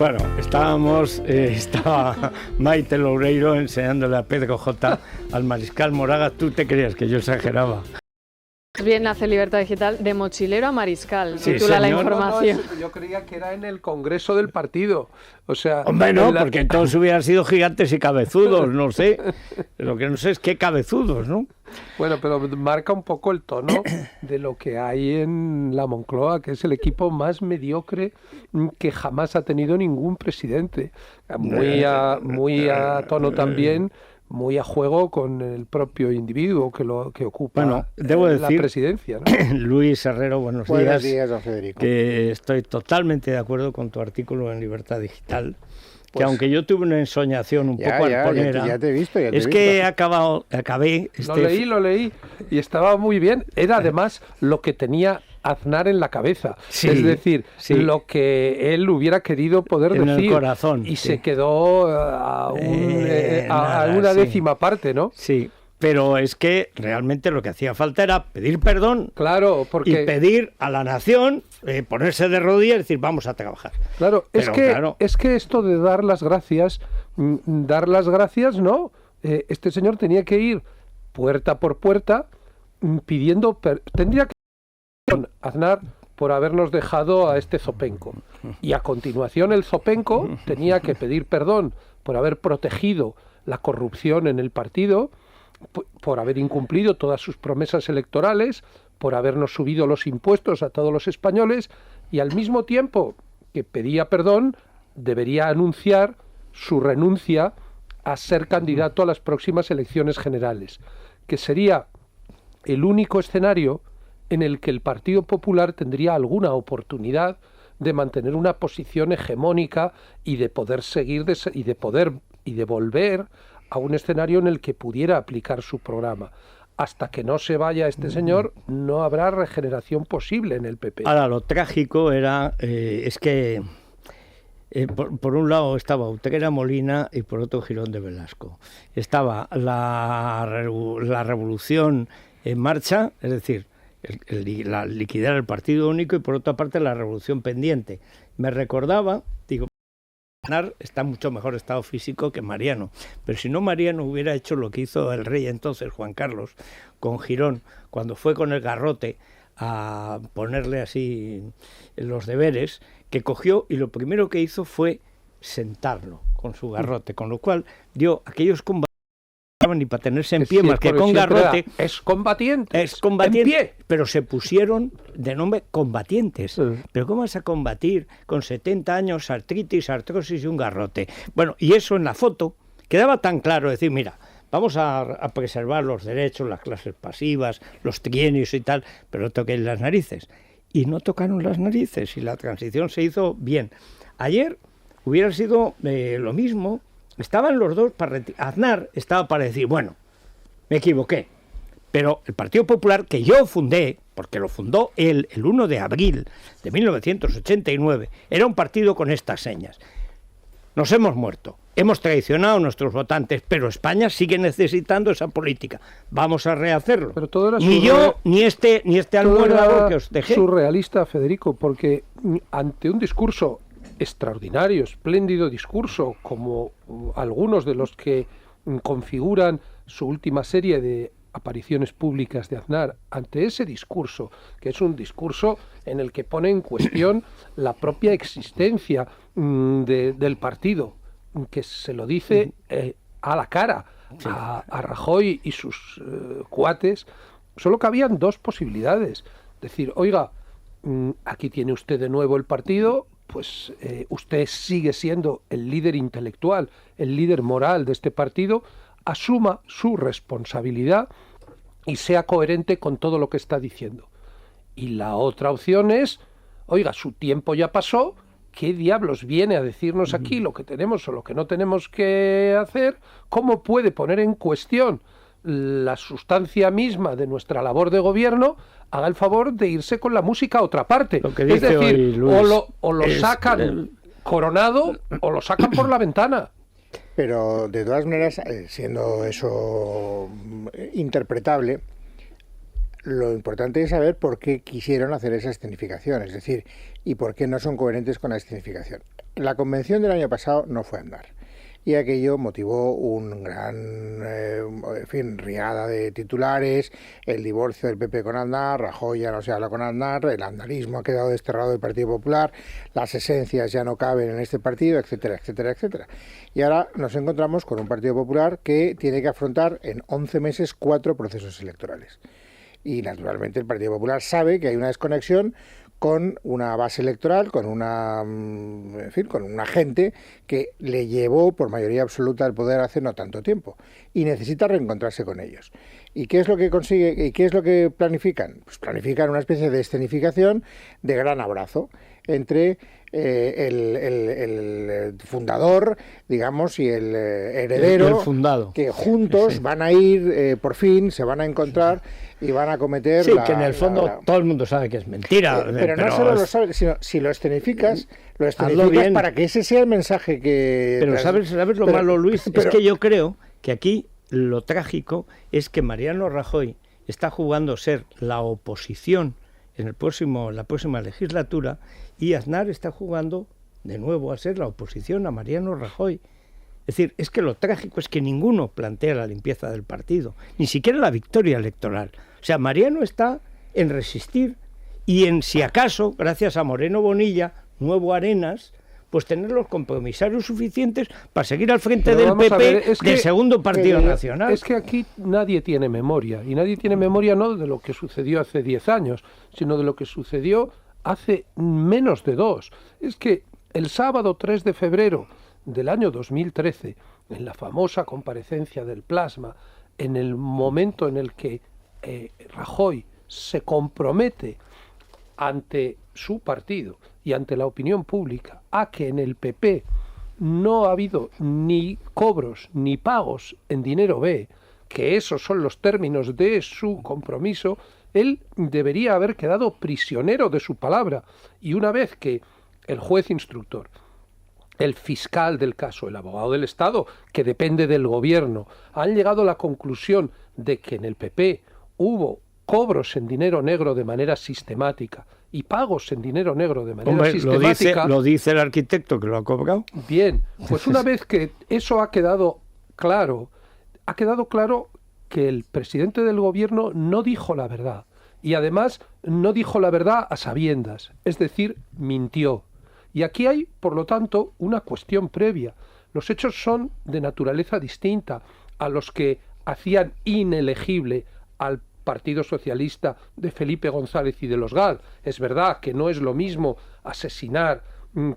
Bueno, estaba Maite Loureiro enseñándole a Pedro J. al mariscal Moraga. ¿Tú te creías que yo exageraba? Bien nace Libertad Digital, de mochilero a mariscal, Sí, titula la señor. información. No, yo creía que era en el Congreso del partido. O sea, Hombre, no, porque todos hubieran sido gigantes y cabezudos, no sé. Lo que no sé es qué cabezudos, ¿no? Bueno, pero marca un poco el tono de lo que hay en la Moncloa, que es el equipo más mediocre que jamás ha tenido ningún presidente. Muy a tono también, muy a juego con el propio individuo que ocupa debo la decir, presidencia, ¿no? Luis Herrero, buenos días, don Federico. Que estoy totalmente de acuerdo con tu artículo en Libertad Digital, que Pues, aunque yo tuve una ensoñación un poco arponera, ya te he visto. que acabé... Lo leí y estaba muy bien. Era además lo que tenía Aznar en la cabeza, Sí, es decir, sí. lo que él hubiera querido poder En el decir, corazón, y sí. se quedó a Nada, una sí. décima parte, ¿no? Sí, pero es que realmente lo que hacía falta era pedir perdón Claro, y porque pedir a la nación ponerse de rodillas y decir vamos a trabajar. claro, Pero, claro. es que esto de dar las gracias no. Este señor tenía que ir puerta por puerta pidiendo tendría que Aznar por habernos dejado a este Zopenco. Y a continuación el Zopenco tenía que pedir perdón por haber protegido la corrupción en el partido, por haber incumplido todas sus promesas electorales, por habernos subido los impuestos a todos los españoles, y al mismo tiempo que pedía perdón, debería anunciar su renuncia a ser candidato a las próximas elecciones generales, que sería el único escenario en el que el Partido Popular tendría alguna oportunidad de mantener una posición hegemónica y de poder seguir y de volver a un escenario en el que pudiera aplicar su programa. Hasta que no se vaya este señor, no habrá regeneración posible en el PP. Ahora, lo trágico era, es que por un lado estaba Utrera Molina y por otro Girón de Velasco. Estaba la revolución en marcha, es decir, la liquidar el partido único, y por otra parte la revolución pendiente. Me recordaba, digo, Aznar está en mucho mejor estado físico que Mariano, pero si no, Mariano hubiera hecho lo que hizo el rey entonces, Juan Carlos, con Girón, cuando fue con el garrote a ponerle así los deberes, que cogió y lo primero que hizo fue sentarlo con su garrote, con lo cual dio aquellos combates ni para tenerse en pie, más que con garrote. Es combatiente. En pie. Pero se pusieron de nombre combatientes. Sí. Pero ¿cómo vas a combatir con 70 años, artritis, artrosis y un garrote? Bueno, y eso en la foto quedaba tan claro, decir, mira, vamos a preservar los derechos, las clases pasivas, los trienios y tal, pero no toquen las narices. Y no tocaron las narices y la transición se hizo bien. Ayer hubiera sido lo mismo. Estaban los dos Aznar estaba para decir, bueno, me equivoqué, pero el Partido Popular, que yo fundé, porque lo fundó él el 1 de abril de 1989, era un partido con estas señas. Nos hemos muerto, hemos traicionado a nuestros votantes, pero España sigue necesitando esa política. Vamos a rehacerlo. Pero todo era ni yo, ni este almuérdago que os dejé. Surrealista, Federico, porque ante un discurso extraordinario, espléndido discurso, como algunos de los que configuran su última serie de apariciones públicas de Aznar, ante ese discurso, que es un discurso en el que pone en cuestión la propia existencia del partido, que se lo dice a la cara a Rajoy y sus cuates, solo cabían dos posibilidades. Decir, oiga, aquí tiene usted de nuevo el partido, pues usted sigue siendo el líder intelectual, el líder moral de este partido, asuma su responsabilidad y sea coherente con todo lo que está diciendo. Y la otra opción es, oiga, su tiempo ya pasó, ¿qué diablos viene a decirnos aquí lo que tenemos o lo que no tenemos que hacer? ¿Cómo puede poner en cuestión la sustancia misma de nuestra labor de gobierno? Haga el favor de irse con la música a otra parte. Lo que dice es decir, hoy Luis o lo sacan coronado o lo sacan por la ventana. Pero de todas maneras, siendo eso interpretable, Lo importante es saber por qué quisieron hacer esa escenificación, es decir, y por qué no son coherentes con la escenificación. La convención del año pasado no fue a andar. Y aquello motivó un gran, riada de titulares, el divorcio del PP con Aznar, Rajoy ya no se habla con Aznar, el andarismo ha quedado desterrado del Partido Popular, las esencias ya no caben en este partido, etcétera, etcétera, etcétera. Y ahora nos encontramos con un Partido Popular que tiene que afrontar en 11 meses 4 procesos electorales. Y naturalmente el Partido Popular sabe que hay una desconexión con una base electoral, con con una gente que le llevó por mayoría absoluta al poder hace no tanto tiempo y necesita reencontrarse con ellos. ¿Y qué es lo que consigue y qué es lo que planifican? Pues planifican una especie de escenificación de gran abrazo entre el fundador, digamos, y el heredero, que juntos van a ir, por fin, se van a encontrar y van a cometer... Sí, que en el fondo todo el mundo sabe que es mentira. Pero no solo lo sabes, sino si lo escenificas bien para que ese sea el mensaje que... Pero ¿sabes lo malo, Luis? Es que yo creo que aquí lo trágico es que Mariano Rajoy está jugando a ser la oposición en la próxima legislatura, y Aznar está jugando de nuevo a ser la oposición a Mariano Rajoy. Es decir, es que lo trágico es que ninguno plantea la limpieza del partido, ni siquiera la victoria electoral. O sea, Mariano está en resistir y en, si acaso, gracias a Moreno Bonilla, Nuevo Arenas, pues tener los compromisarios suficientes para seguir al frente del PP, del segundo partido nacional. Es que aquí nadie tiene memoria, y nadie tiene memoria no de lo que sucedió hace 10 años, sino de lo que sucedió hace menos de 2. Es que el sábado 3 de febrero del año 2013, en la famosa comparecencia del Plasma, en el momento en el que Rajoy se compromete ante su partido y ante la opinión pública a que en el PP no ha habido ni cobros ni pagos en dinero B, que esos son los términos de su compromiso, él debería haber quedado prisionero de su palabra. Y una vez que el juez instructor, el fiscal del caso, el abogado del Estado, que depende del gobierno, han llegado a la conclusión de que en el PP hubo cobros en dinero negro de manera sistemática y pagos en dinero negro de manera sistemática... Lo dice el arquitecto que lo ha cobrado. Bien, pues una vez que eso ha quedado claro que el presidente del gobierno no dijo la verdad. Y además no dijo la verdad a sabiendas, es decir, mintió. Y aquí hay, por lo tanto, una cuestión previa. Los hechos son de naturaleza distinta a los que hacían inelegible al Partido Socialista de Felipe González y de los GAL. Es verdad que no es lo mismo asesinar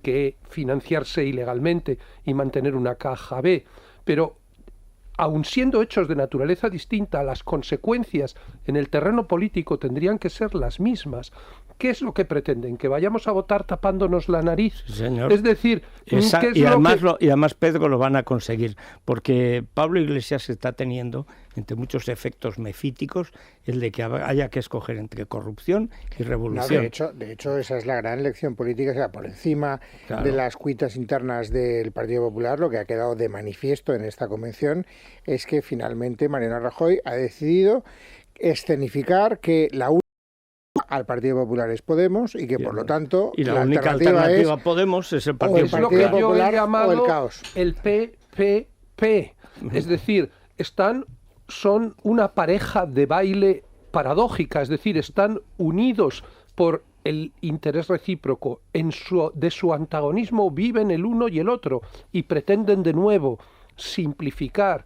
que financiarse ilegalmente y mantener una caja B, pero aun siendo hechos de naturaleza distinta, las consecuencias en el terreno político tendrían que ser las mismas. ¿Qué es lo que pretenden? ¿Que vayamos a votar tapándonos la nariz? Sí, señor. Es decir, y además, Pedro, lo van a conseguir, porque Pablo Iglesias está teniendo, entre muchos efectos mefíticos, el de que haya que escoger entre corrupción y revolución. No, de hecho, esa es la gran lección política, o sea, por encima de las cuitas internas del Partido Popular, lo que ha quedado de manifiesto en esta convención es que finalmente Mariano Rajoy ha decidido escenificar que la al Partido Popular es Podemos y que por lo tanto y la única alternativa a Podemos es el Partido Popular. Popular. Es lo que yo he llamado el caos. El PPP. Es decir, son una pareja de baile paradójica, es decir, están unidos por el interés recíproco. De su antagonismo viven el uno y el otro y pretenden de nuevo simplificar,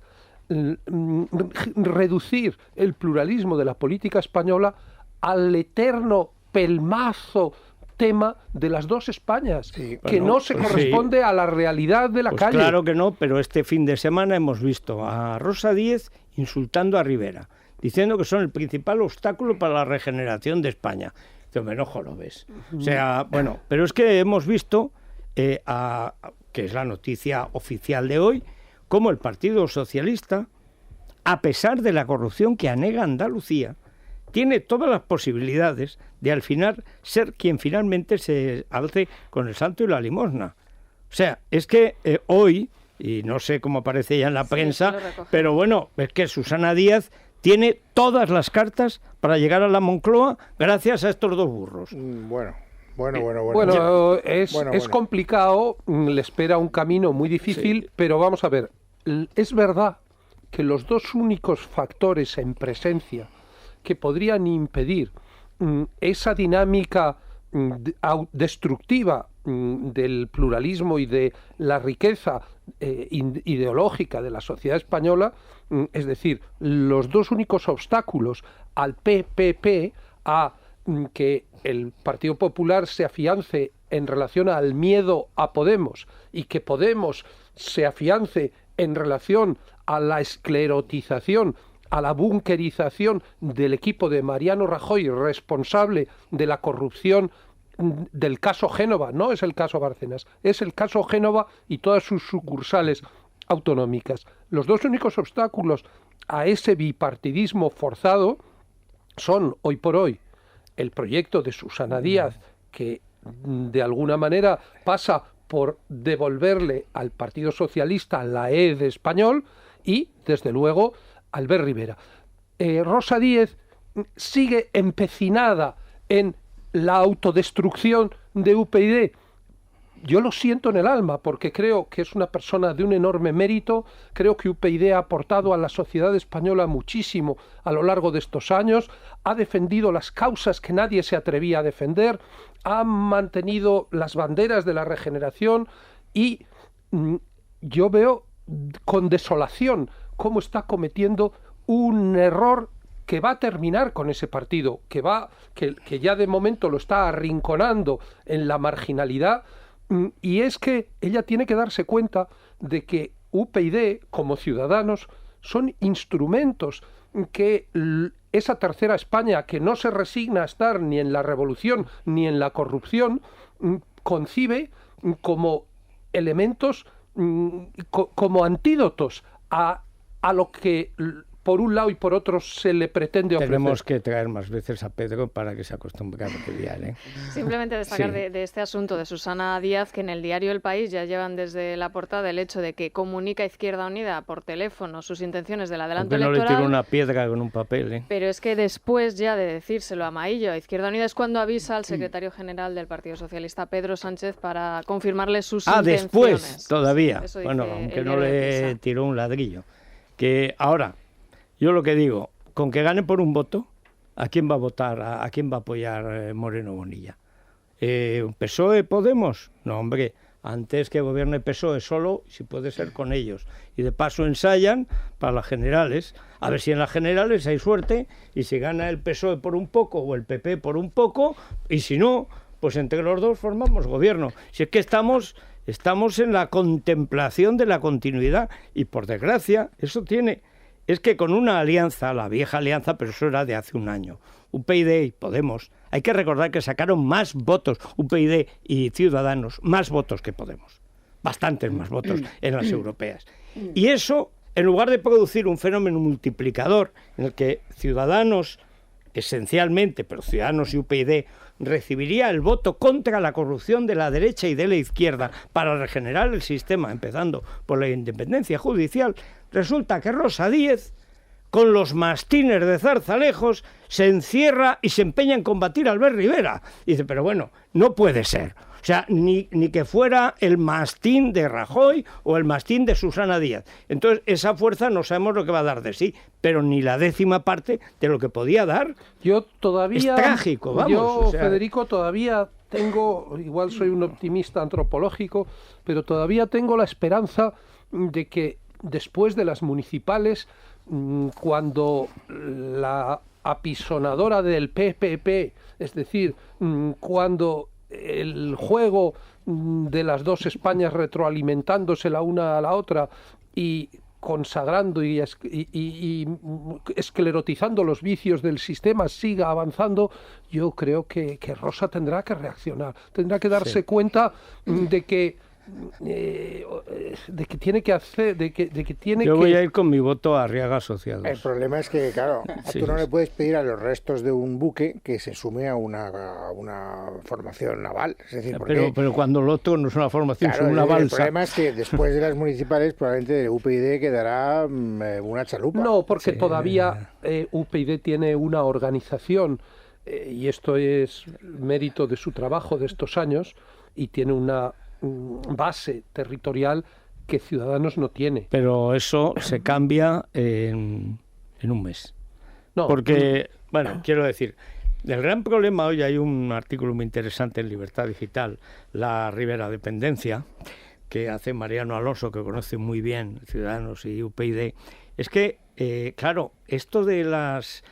reducir el pluralismo de la política española al eterno pelmazo tema de las dos Españas, que no se corresponde a la realidad de la calle. Claro que no, pero este fin de semana hemos visto a Rosa Díez insultando a Rivera, diciendo que son el principal obstáculo para la regeneración de España. Yo me enojo, lo ves. O sea, bueno, pero es que hemos visto, que es la noticia oficial de hoy, cómo el Partido Socialista, a pesar de la corrupción que anega Andalucía, tiene todas las posibilidades de al final ser quien finalmente se alce con el santo y la limosna. O sea, es que hoy, y no sé cómo aparece ya en la prensa, pero bueno, es que Susana Díaz tiene todas las cartas para llegar a la Moncloa gracias a estos dos burros. Bueno, es complicado, le espera un camino muy difícil, sí. Pero vamos a ver, es verdad que los dos únicos factores en presencia que podrían impedir esa dinámica destructiva del pluralismo y de la riqueza ideológica de la sociedad española, es decir, los dos únicos obstáculos al PPP, a que el Partido Popular se afiance en relación al miedo a Podemos y que Podemos se afiance en relación a la esclerotización, a la bunkerización del equipo de Mariano Rajoy, responsable de la corrupción del caso Génova. No es el caso Bárcenas, es el caso Génova y todas sus sucursales autonómicas. Los dos únicos obstáculos a ese bipartidismo forzado son, hoy por hoy, el proyecto de Susana Díaz, que de alguna manera pasa por devolverle al Partido Socialista la E de español, y, desde luego, Albert Rivera. Rosa Díez sigue empecinada en la autodestrucción de UPyD. Yo lo siento en el alma, porque creo que es una persona de un enorme mérito. Creo que UPyD ha aportado a la sociedad española muchísimo a lo largo de estos años. Ha defendido las causas que nadie se atrevía a defender. Ha mantenido las banderas de la regeneración. Y yo veo con desolación cómo está cometiendo un error que va a terminar con ese partido, que ya de momento lo está arrinconando en la marginalidad. Y es que ella tiene que darse cuenta de que UPyD, como Ciudadanos, son instrumentos que esa tercera España, que no se resigna a estar ni en la revolución ni en la corrupción, concibe como elementos, como antídotos a lo que por un lado y por otro se le pretende ofrecer. Tenemos que traer más veces a Pedro para que se acostumbre a pelear, ¿eh? Simplemente destacar de este asunto de Susana Díaz, que en el diario El País ya llevan desde la portada el hecho de que comunica a Izquierda Unida por teléfono sus intenciones del adelanto electoral. No le tiro una piedra con un papel, ¿eh? Pero es que después ya de decírselo a Maillo, a Izquierda Unida, es cuando avisa al secretario general del Partido Socialista, Pedro Sánchez, para confirmarle sus intenciones. Después, todavía. Sí, bueno, aunque no le tiró un ladrillo. Que ahora... Yo lo que digo, con que gane por un voto, ¿a quién va a votar? ¿A quién va a apoyar Moreno Bonilla? ¿PSOE, Podemos? No, hombre, antes que gobierne PSOE solo, si puede ser con ellos. Y de paso ensayan para las generales. A ver si en las generales hay suerte y si gana el PSOE por un poco o el PP por un poco, y si no, pues entre los dos formamos gobierno. Si es que estamos en la contemplación de la continuidad y, por desgracia, eso tiene... Es que con una alianza, la vieja alianza, pero eso era de hace un año, UPyD y Podemos, hay que recordar que sacaron más votos, UPyD y Ciudadanos, más votos que Podemos, bastantes más votos en las europeas. Y eso, en lugar de producir un fenómeno multiplicador en el que Ciudadanos, esencialmente, pero Ciudadanos y UPyD, recibiría el voto contra la corrupción de la derecha y de la izquierda para regenerar el sistema, empezando por la independencia judicial, resulta que Rosa Díez, con los mastines de Zarzalejos, se encierra y se empeña en combatir a Albert Rivera. Y dice, pero bueno, no puede ser. O sea, ni que fuera el mastín de Rajoy o el mastín de Susana Díaz. Entonces, esa fuerza no sabemos lo que va a dar de sí, pero ni la 10ª parte de lo que podía dar. Yo todavía... Es trágico, vamos. Yo, Federico, todavía tengo, igual soy un optimista antropológico, pero todavía tengo la esperanza de que después de las municipales, cuando la apisonadora del PPP, es decir, cuando el juego de las dos Españas retroalimentándose la una a la otra y consagrando y esclerotizando los vicios del sistema siga avanzando, yo creo que Rosa tendrá que reaccionar, tendrá que darse cuenta de que de que tiene que hacer, de que tiene Yo que... voy a ir con mi voto a Arriaga Asociados. El problema es que, claro, Sí, tú no sí. le puedes pedir a los restos de un buque que se sume a una formación naval. Es decir, porque, Pero cuando lo otro no es una formación, claro, es una el balsa. problema es que después de las municipales probablemente de UPyD quedará una chalupa. No, porque Sí. todavía UPyD tiene una organización, y esto es mérito de su trabajo de estos años, y tiene una base territorial que Ciudadanos no tiene. Pero eso se cambia en un mes. No, Porque, bueno, quiero decir, el gran problema hoy, hay un artículo muy interesante en Libertad Digital, la Ribera Dependencia, que hace Mariano Alonso, que conoce muy bien Ciudadanos y UPyD, es que, claro, esto de las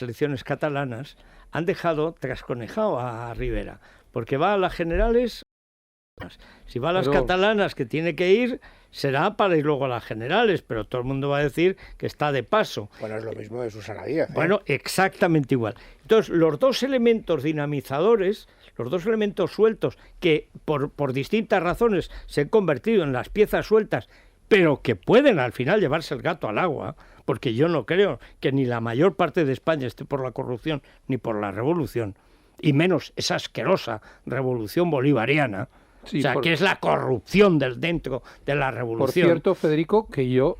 elecciones catalanas han dejado trasconejado a Rivera, porque va a las generales. Si va a las Pero- catalanas, que tiene que ir, será para ir luego a las generales, pero todo el mundo va a decir que está de paso. Bueno, es lo mismo de Susana Díaz. Bueno, exactamente igual. Entonces, los dos elementos dinamizadores, los dos elementos sueltos, que por distintas razones se han convertido en las piezas sueltas, pero que pueden al final llevarse el gato al agua, porque yo no creo que ni la mayor parte de España esté por la corrupción ni por la revolución, y menos esa asquerosa revolución bolivariana. Sí, o sea, que es la corrupción del dentro de la por revolución. cierto, Federico, que yo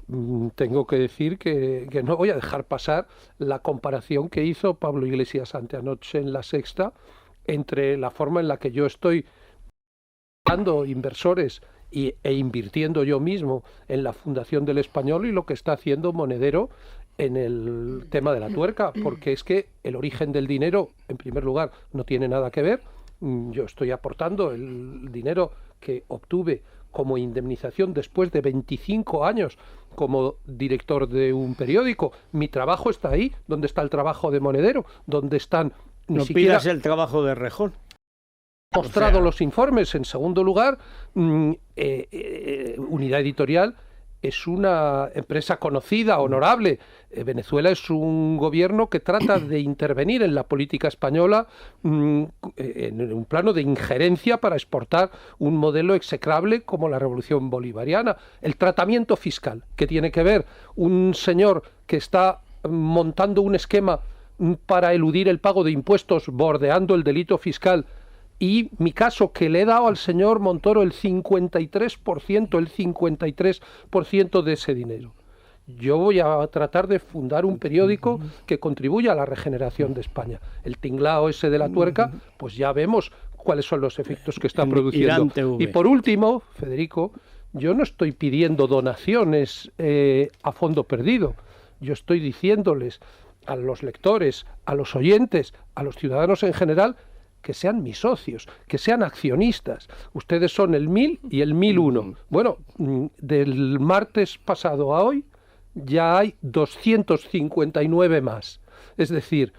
tengo que decir que no voy a dejar pasar la comparación que hizo Pablo Iglesias anteanoche en La Sexta entre la forma en la que yo estoy dando inversores e invirtiendo yo mismo en la Fundación del Español y lo que está haciendo Monedero en el tema de la tuerca, porque es que el origen del dinero, en primer lugar, no tiene nada que ver. Yo estoy aportando el dinero que obtuve como indemnización después de 25 años como director de un periódico. Mi trabajo está ahí, donde está el trabajo de Monedero, donde están... No pidas el trabajo de Rejón. Mostrado O sea, los informes. En segundo lugar, Unidad Editorial es una empresa conocida, honorable. Venezuela es un gobierno que trata de intervenir en la política española en un plano de injerencia para exportar un modelo execrable como la revolución bolivariana. El tratamiento fiscal, que tiene que ver un señor que está montando un esquema para eludir el pago de impuestos, bordeando el delito fiscal, y mi caso, que le he dado al señor Montoro el 53% de ese dinero. Yo voy a tratar de fundar un periódico que contribuya a la regeneración de España. El tinglao ese de la tuerca, pues ya vemos cuáles son los efectos que está En produciendo. Irán TV. Y por último, Federico, yo no estoy pidiendo donaciones a fondo perdido. Yo estoy diciéndoles a los lectores, a los oyentes, a los ciudadanos en general, que sean mis socios, que sean accionistas. Ustedes son el 1000 y el 1001. Bueno, del martes pasado a hoy ya hay 259 más. Es decir,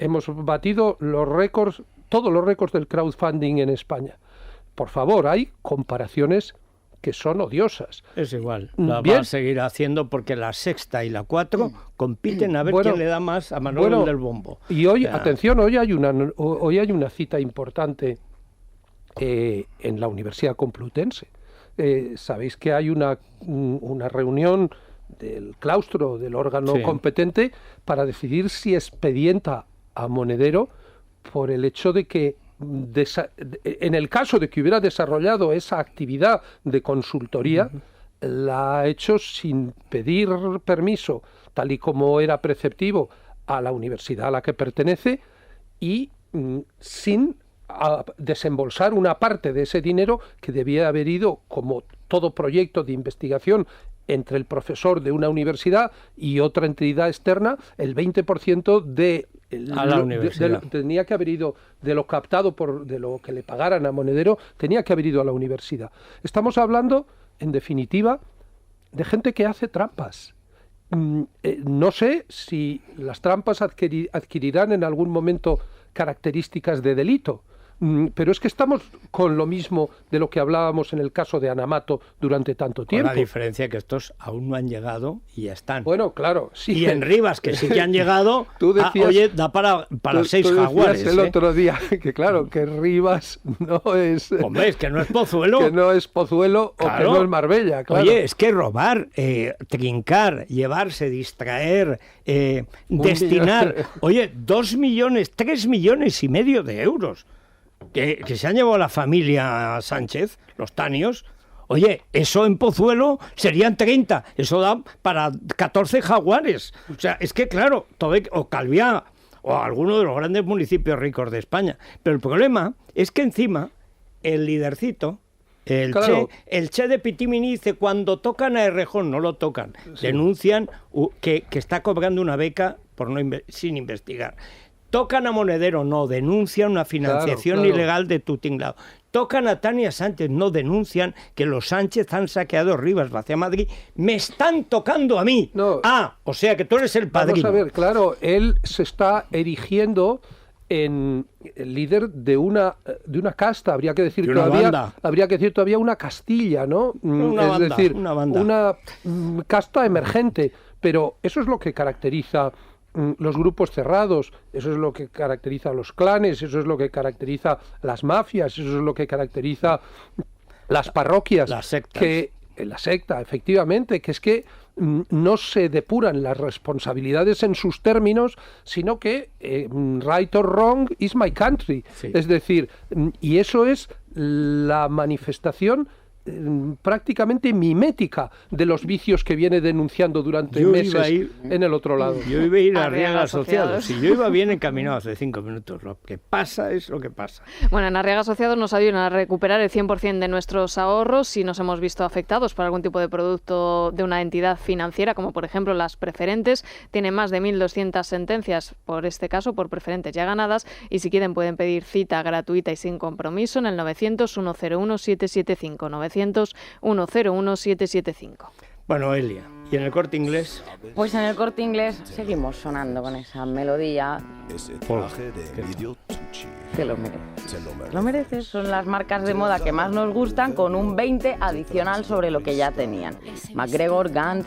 hemos batido los récords, todos los récords del crowdfunding en España. Por favor, hay comparaciones que son odiosas. Es igual, la Bien. va a seguir haciendo porque la Sexta y la 4 compiten a ver Bueno, quién le da más a Manuel del Bombo. Y hoy, O sea, atención, hoy hay una cita importante en la Universidad Complutense. Sabéis que hay una reunión del claustro, del órgano Sí. competente, para decidir si expedienta a Monedero por el hecho de que en el caso de que hubiera desarrollado esa actividad de consultoría, la ha hecho sin pedir permiso, tal y como era preceptivo, a la universidad a la que pertenece, y sin desembolsar una parte de ese dinero que debía haber ido, como todo proyecto de investigación entre el profesor de una universidad y otra entidad externa, el 20% A la universidad. tenía que haber ido de lo captado de lo que le pagaran a Monedero, tenía que haber ido a la universidad. Estamos hablando, en definitiva, de gente que hace trampas. No sé si las trampas adquirirán en algún momento características de delito. pero es que estamos con lo mismo de lo que hablábamos en el caso de Anamato durante tanto tiempo. Con la diferencia que estos aún no han llegado y ya están. Bueno, claro, sí. Y en Rivas, que sí que han llegado, tú decías, oye, da para 6 jaguares. El otro día que claro, que Rivas no es... Hombre, es que no es Pozuelo. Que no es Pozuelo, claro. O que no es Marbella, claro. Oye, es que robar, trincar, llevarse, distraer, destinar... Oye, 2 millones, 3 millones y medio de euros que se han llevado la familia Sánchez, los Tanios. Oye, eso en Pozuelo serían 30, eso da para 14 jaguares. O sea, es que claro, o Calviá, o alguno de los grandes municipios ricos de España. Pero el problema es que encima el lidercito, el Che de Pitimini, dice, cuando tocan a Errejón, no lo tocan, sí. Denuncian que está cobrando una beca sin investigar. Tocan a Monedero, no, denuncian una financiación ilegal de tu tinglado. Tocan a Tania Sánchez, no, denuncian que los Sánchez han saqueado Rivas hacia Madrid. Me están tocando a mí. No. O sea que tú eres el padrino. Vamos a ver, claro, él se está erigiendo en el líder de una casta, habría que decir todavía una Castilla, ¿no? Una casta emergente, pero eso es lo que caracteriza los grupos cerrados, eso es lo que caracteriza a los clanes, eso es lo que caracteriza las mafias, eso es lo que caracteriza las parroquias, las sectas. La secta, efectivamente, que es que no se depuran las responsabilidades en sus términos, sino que right or wrong is my country. Sí. Es decir, y eso es la manifestación prácticamente mimética de los vicios que viene denunciando durante meses en el otro lado. Yo iba a ir a Arriaga Asociados. Si yo iba bien encaminado hace 5 minutos. Lo que pasa es lo que pasa. Bueno, en Arriaga Asociados nos ayudan a recuperar el 100% de nuestros ahorros si nos hemos visto afectados por algún tipo de producto de una entidad financiera, como por ejemplo las preferentes. Tienen más de 1.200 sentencias, por este caso, por preferentes ya ganadas, y si quieren pueden pedir cita gratuita y sin compromiso en el 900-101-775. 900-101-775. Bueno, Elia, ¿y en el Corte Inglés? Pues en el Corte Inglés seguimos sonando con esa melodía. Te lo mereces. Lo mereces. Son las marcas de moda que más nos gustan, con un 20 adicional sobre lo que ya tenían. McGregor, Gant,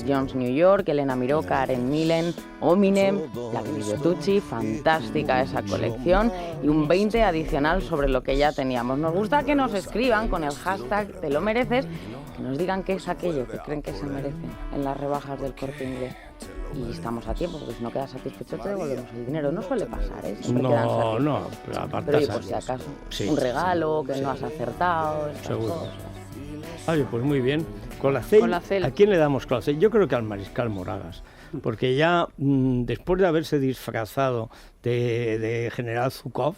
Jones New York, Elena Miró, Karen Millen, Ominem, la Lidio Tucci, fantástica esa colección, y un 20 adicional sobre lo que ya teníamos. Nos gusta que nos escriban con el hashtag Te lo mereces, que nos digan qué es aquello que creen que se merecen en las rebajas del Corte Inglés. Y estamos a tiempo, porque si no quedas satisfecho te devolvemos el dinero. No suele pasar, ¿eh? No, pero aparte... Pero oye, por si acaso, un regalo que no has acertado, estas cosas. Oye, pues muy bien. Colacel. ¿A quién le damos Colacel? Yo creo que al Mariscal Moragas, porque ya después de haberse disfrazado de General Zhukov,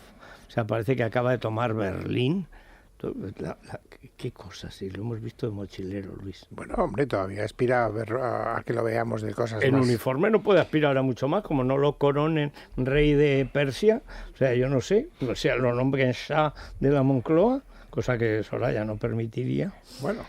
o sea, parece que acaba de tomar Berlín. ¿Qué cosas? Si lo hemos visto de mochilero, Luis. Bueno, hombre, todavía aspira a que lo veamos de cosas en más. Uniforme no puede aspirar a mucho más, como no lo coronen rey de Persia. O sea, yo no sé, o sea, lo nombren Shah de la Moncloa, cosa que Soraya no permitiría. Bueno,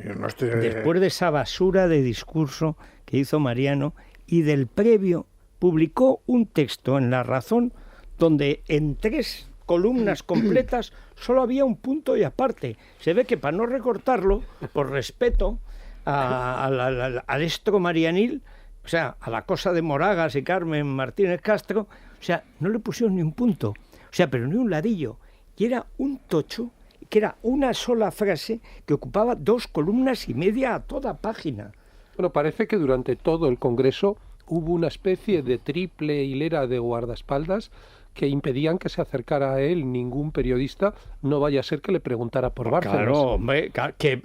yo no estoy... Después de esa basura de discurso que hizo Mariano y del previo, publicó un texto en La Razón donde en 3 columnas completas solo había un punto y aparte. Se ve que para no recortarlo, por respeto al estro marianil, o sea, a la cosa de Moragas y Carmen Martínez Castro, o sea, no le pusieron ni un punto, o sea, pero ni un ladillo. Y era un tocho, que era una sola frase que ocupaba 2 columnas y media a toda página. Bueno, parece que durante todo el Congreso hubo una especie de triple hilera de guardaespaldas que impedían que se acercara a él ningún periodista, no vaya a ser que le preguntara por Bárcenas. Claro, hombre,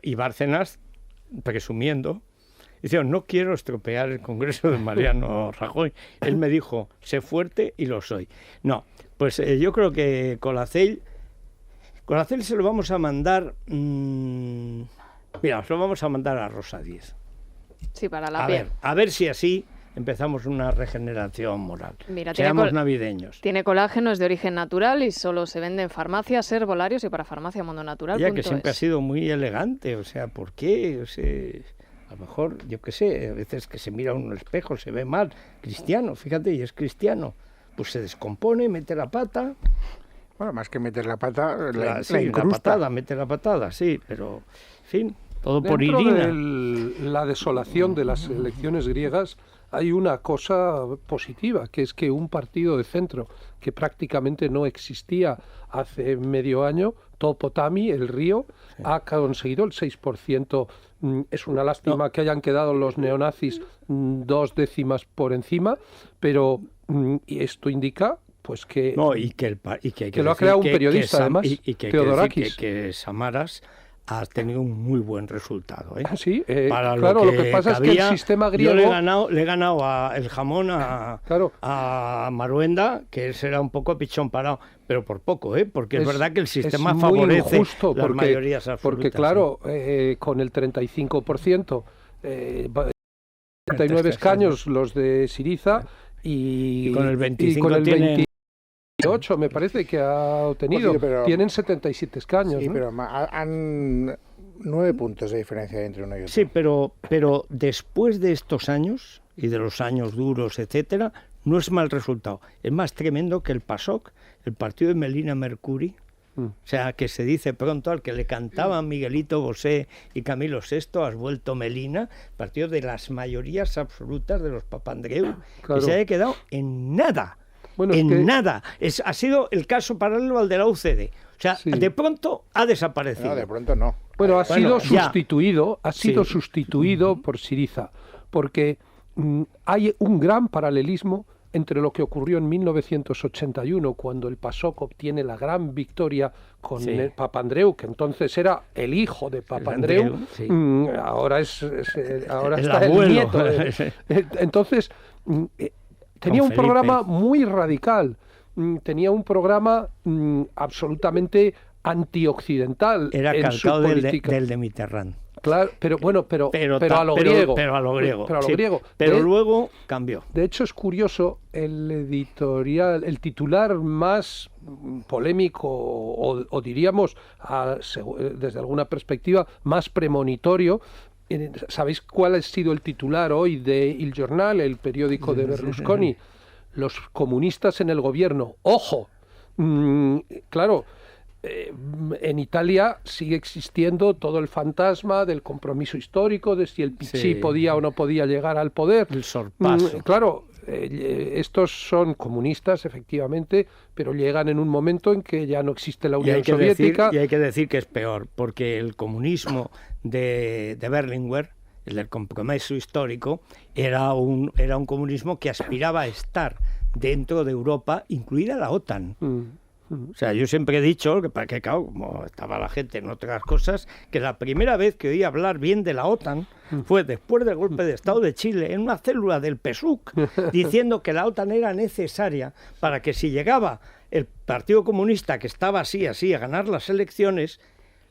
y Bárcenas, presumiendo, dice, no quiero estropear el Congreso de Mariano Rajoy. Él me dijo, sé fuerte y lo soy. No, pues yo creo que Colacel se lo vamos a mandar, se lo vamos a mandar a Rosa Díez. Sí, para la piel. A ver si así empezamos una regeneración moral. Mira, seamos navideños. Tiene colágeno, es de origen natural y solo se vende en farmacias, herbolarios y para farmacia Mundo Natural. Ya que siempre ha sido muy elegante, o sea, ¿por qué? O sea, a lo mejor, yo qué sé, a veces que se mira uno en el espejo, se ve mal, cristiano, fíjate, y es cristiano, pues se descompone, mete la pata. Bueno, más que meter la pata, la sí, incrusta. Mete la patada, sí, pero, en fin, todo por Dentro Irina. de la desolación de las elecciones griegas hay una cosa positiva, que es que un partido de centro que prácticamente no existía hace medio año, Topotami, el río, ha conseguido el 6%. Es una lástima que hayan quedado los neonazis 2 décimas por encima, pero esto indica pues que No, y que lo ha creado un periodista, además, Theodorakis. Que Samaras ha tenido un muy buen resultado. Sí, Para claro, lo que pasa es que el sistema griego... Yo le he ganado el jamón a Maruenda, que ese era un poco pichón parado, pero por poco, porque es verdad que el sistema favorece las mayorías absolutas. Porque claro, con el 35%, 39 escaños los de Syriza y con el 25 y con el tienen... 28 me parece que ha obtenido. Pues sí, pero, tienen 77 escaños. Sí, ¿no? pero han 9 puntos de diferencia entre uno y otro. Sí, pero después de estos años y de los años duros, etcétera, no es mal resultado. Es más tremendo que el PASOK, el partido de Melina Mercuri, o sea, que se dice pronto al que le cantaban Miguelito Bosé y Camilo VI, has vuelto Melina, partido de las mayorías absolutas de los Papandreou, Claro. que se haya quedado en nada. Bueno, nada. Ha sido el caso paralelo al de la UCD. O sea, Sí. de pronto ha desaparecido. No, de pronto no. Bueno, ha sido ya. sustituido por Syriza, porque hay un gran paralelismo entre lo que ocurrió en 1981, cuando el PASOK obtiene la gran victoria con el Papandreou, que entonces era el hijo de Papandreou, sí. Ahora El está abuelo. el nieto. Entonces, tenía un Felipe. programa muy radical, tenía un programa absolutamente antioccidental Era en su calcado política. del de Mitterrand. Claro, pero bueno, pero a lo griego. Pero a lo griego. Pero a lo sí. griego. Pero luego cambió. De hecho, es curioso, el titular más polémico o diríamos, desde alguna perspectiva, más premonitorio. ¿Sabéis cuál ha sido el titular hoy de Il Giornale, el periódico de Berlusconi? Los comunistas en el gobierno. ¡Ojo! Claro, en Italia sigue existiendo todo el fantasma del compromiso histórico, de si el PC podía o no podía llegar al poder. El sorpaso. Claro, estos son comunistas, efectivamente, pero llegan en un momento en que ya no existe la Unión Soviética. Y hay que decir que es peor, porque el comunismo de Berlinguer, el del compromiso histórico, era un comunismo que aspiraba a estar dentro de Europa, incluida la OTAN. O sea, yo siempre he dicho, que claro, como estaba la gente en otras cosas, que la primera vez que oí hablar bien de la OTAN fue después del golpe de Estado de Chile, en una célula del PSUC, diciendo que la OTAN era necesaria para que si llegaba el Partido Comunista, que estaba así, a ganar las elecciones,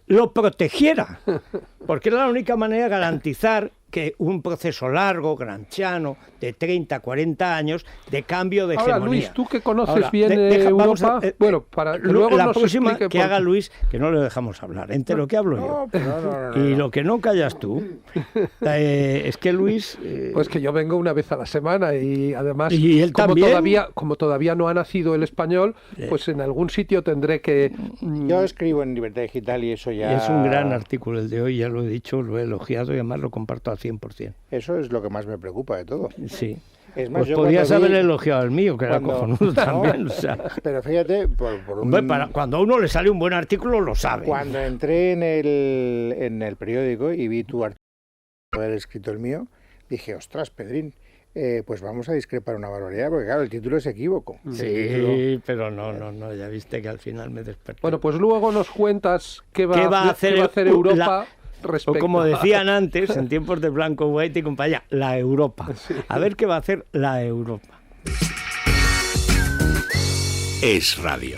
lo protegiera, porque era la única manera de garantizar que un proceso largo, gramsciano, de 30, 40 años, de cambio de hegemonía. Ahora, Luis, tú que conoces Ahora, bien Europa, bueno, para que luego la nos próxima explique que haga Luis, que no le dejamos hablar, entre lo que hablo yo. Y lo que no callas tú, es que Luis... Pues que yo vengo una vez a la semana y además, y él como todavía no ha nacido el español, pues en algún sitio tendré que... Yo escribo en Libertad Digital y eso ya... Es un gran artículo el de hoy, ya lo he dicho, lo he elogiado y además lo comparto al 100%. Eso es lo que más me preocupa de todo. Sí. Es más, pues podías haber elogiado el mío, que era cojonudo también. O sea. Pero fíjate, cuando a uno le sale un buen artículo, lo sabe. Cuando entré en el periódico y vi tu artículo, haber escrito el mío, dije, ostras, Pedrín, pues vamos a discrepar una barbaridad, porque claro, el título es equívoco. Sí, pero no, ya viste que al final me desperté. Bueno, pues luego nos cuentas qué va a hacer Europa... O como decían antes, en tiempos de Blanco White y compañía, la Europa. Sí. A ver qué va a hacer la Europa. Es Radio.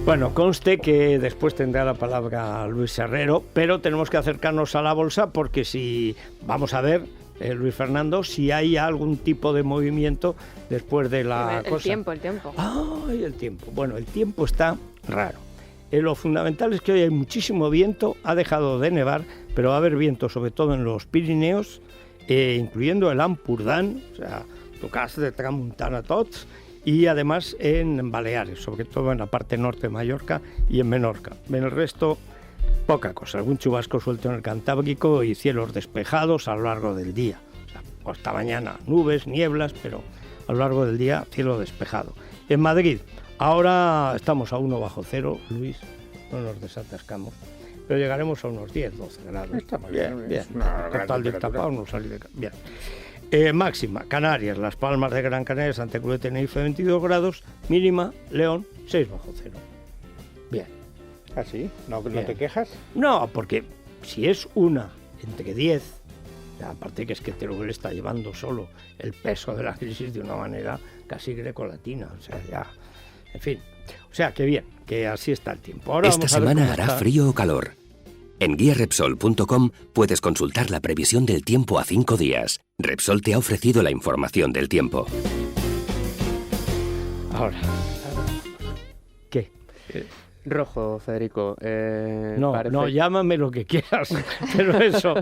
Bueno, conste que después tendrá la palabra Luis Herrero, pero tenemos que acercarnos a la bolsa porque si vamos a ver, Luis Fernando, si hay algún tipo de movimiento después de la cosa. El tiempo. ¡Ay, el tiempo! Bueno, el tiempo está raro. Lo fundamental es que hoy hay muchísimo viento, ha dejado de nevar, pero va a haber viento sobre todo en los Pirineos, incluyendo el Ampurdán, o sea, tocas de tramuntana tots, y además en Baleares, sobre todo en la parte norte de Mallorca y en Menorca. En el resto, poca cosa, algún chubasco suelto en el Cantábrico y cielos despejados a lo largo del día. O sea, hasta mañana nubes, nieblas, pero a lo largo del día cielo despejado. En Madrid, ahora estamos a 1 bajo cero, Luis, no nos desatascamos, pero llegaremos a unos 10, 12 grados. Está muy bien. Bien. Total destapado, no salir de... Bien. Máxima, Canarias, Las Palmas de Gran Canaria, Santa Cruz de Tenerife 22 grados, mínima, León 6 bajo cero. Bien. ¿Ah, sí? ¿No te quejas? No, porque si es una entre 10, aparte que es que Teruel está llevando solo el peso de la crisis de una manera casi grecolatina, o sea, ya, en fin. O sea, que bien, que así está el tiempo. Ahora esta semana hará frío o calor. En guiarepsol.com puedes consultar la previsión del tiempo a 5 días. Repsol te ha ofrecido la información del tiempo. Ahora, ¿qué? Rojo, Federico. No, llámame lo que quieras, pero eso,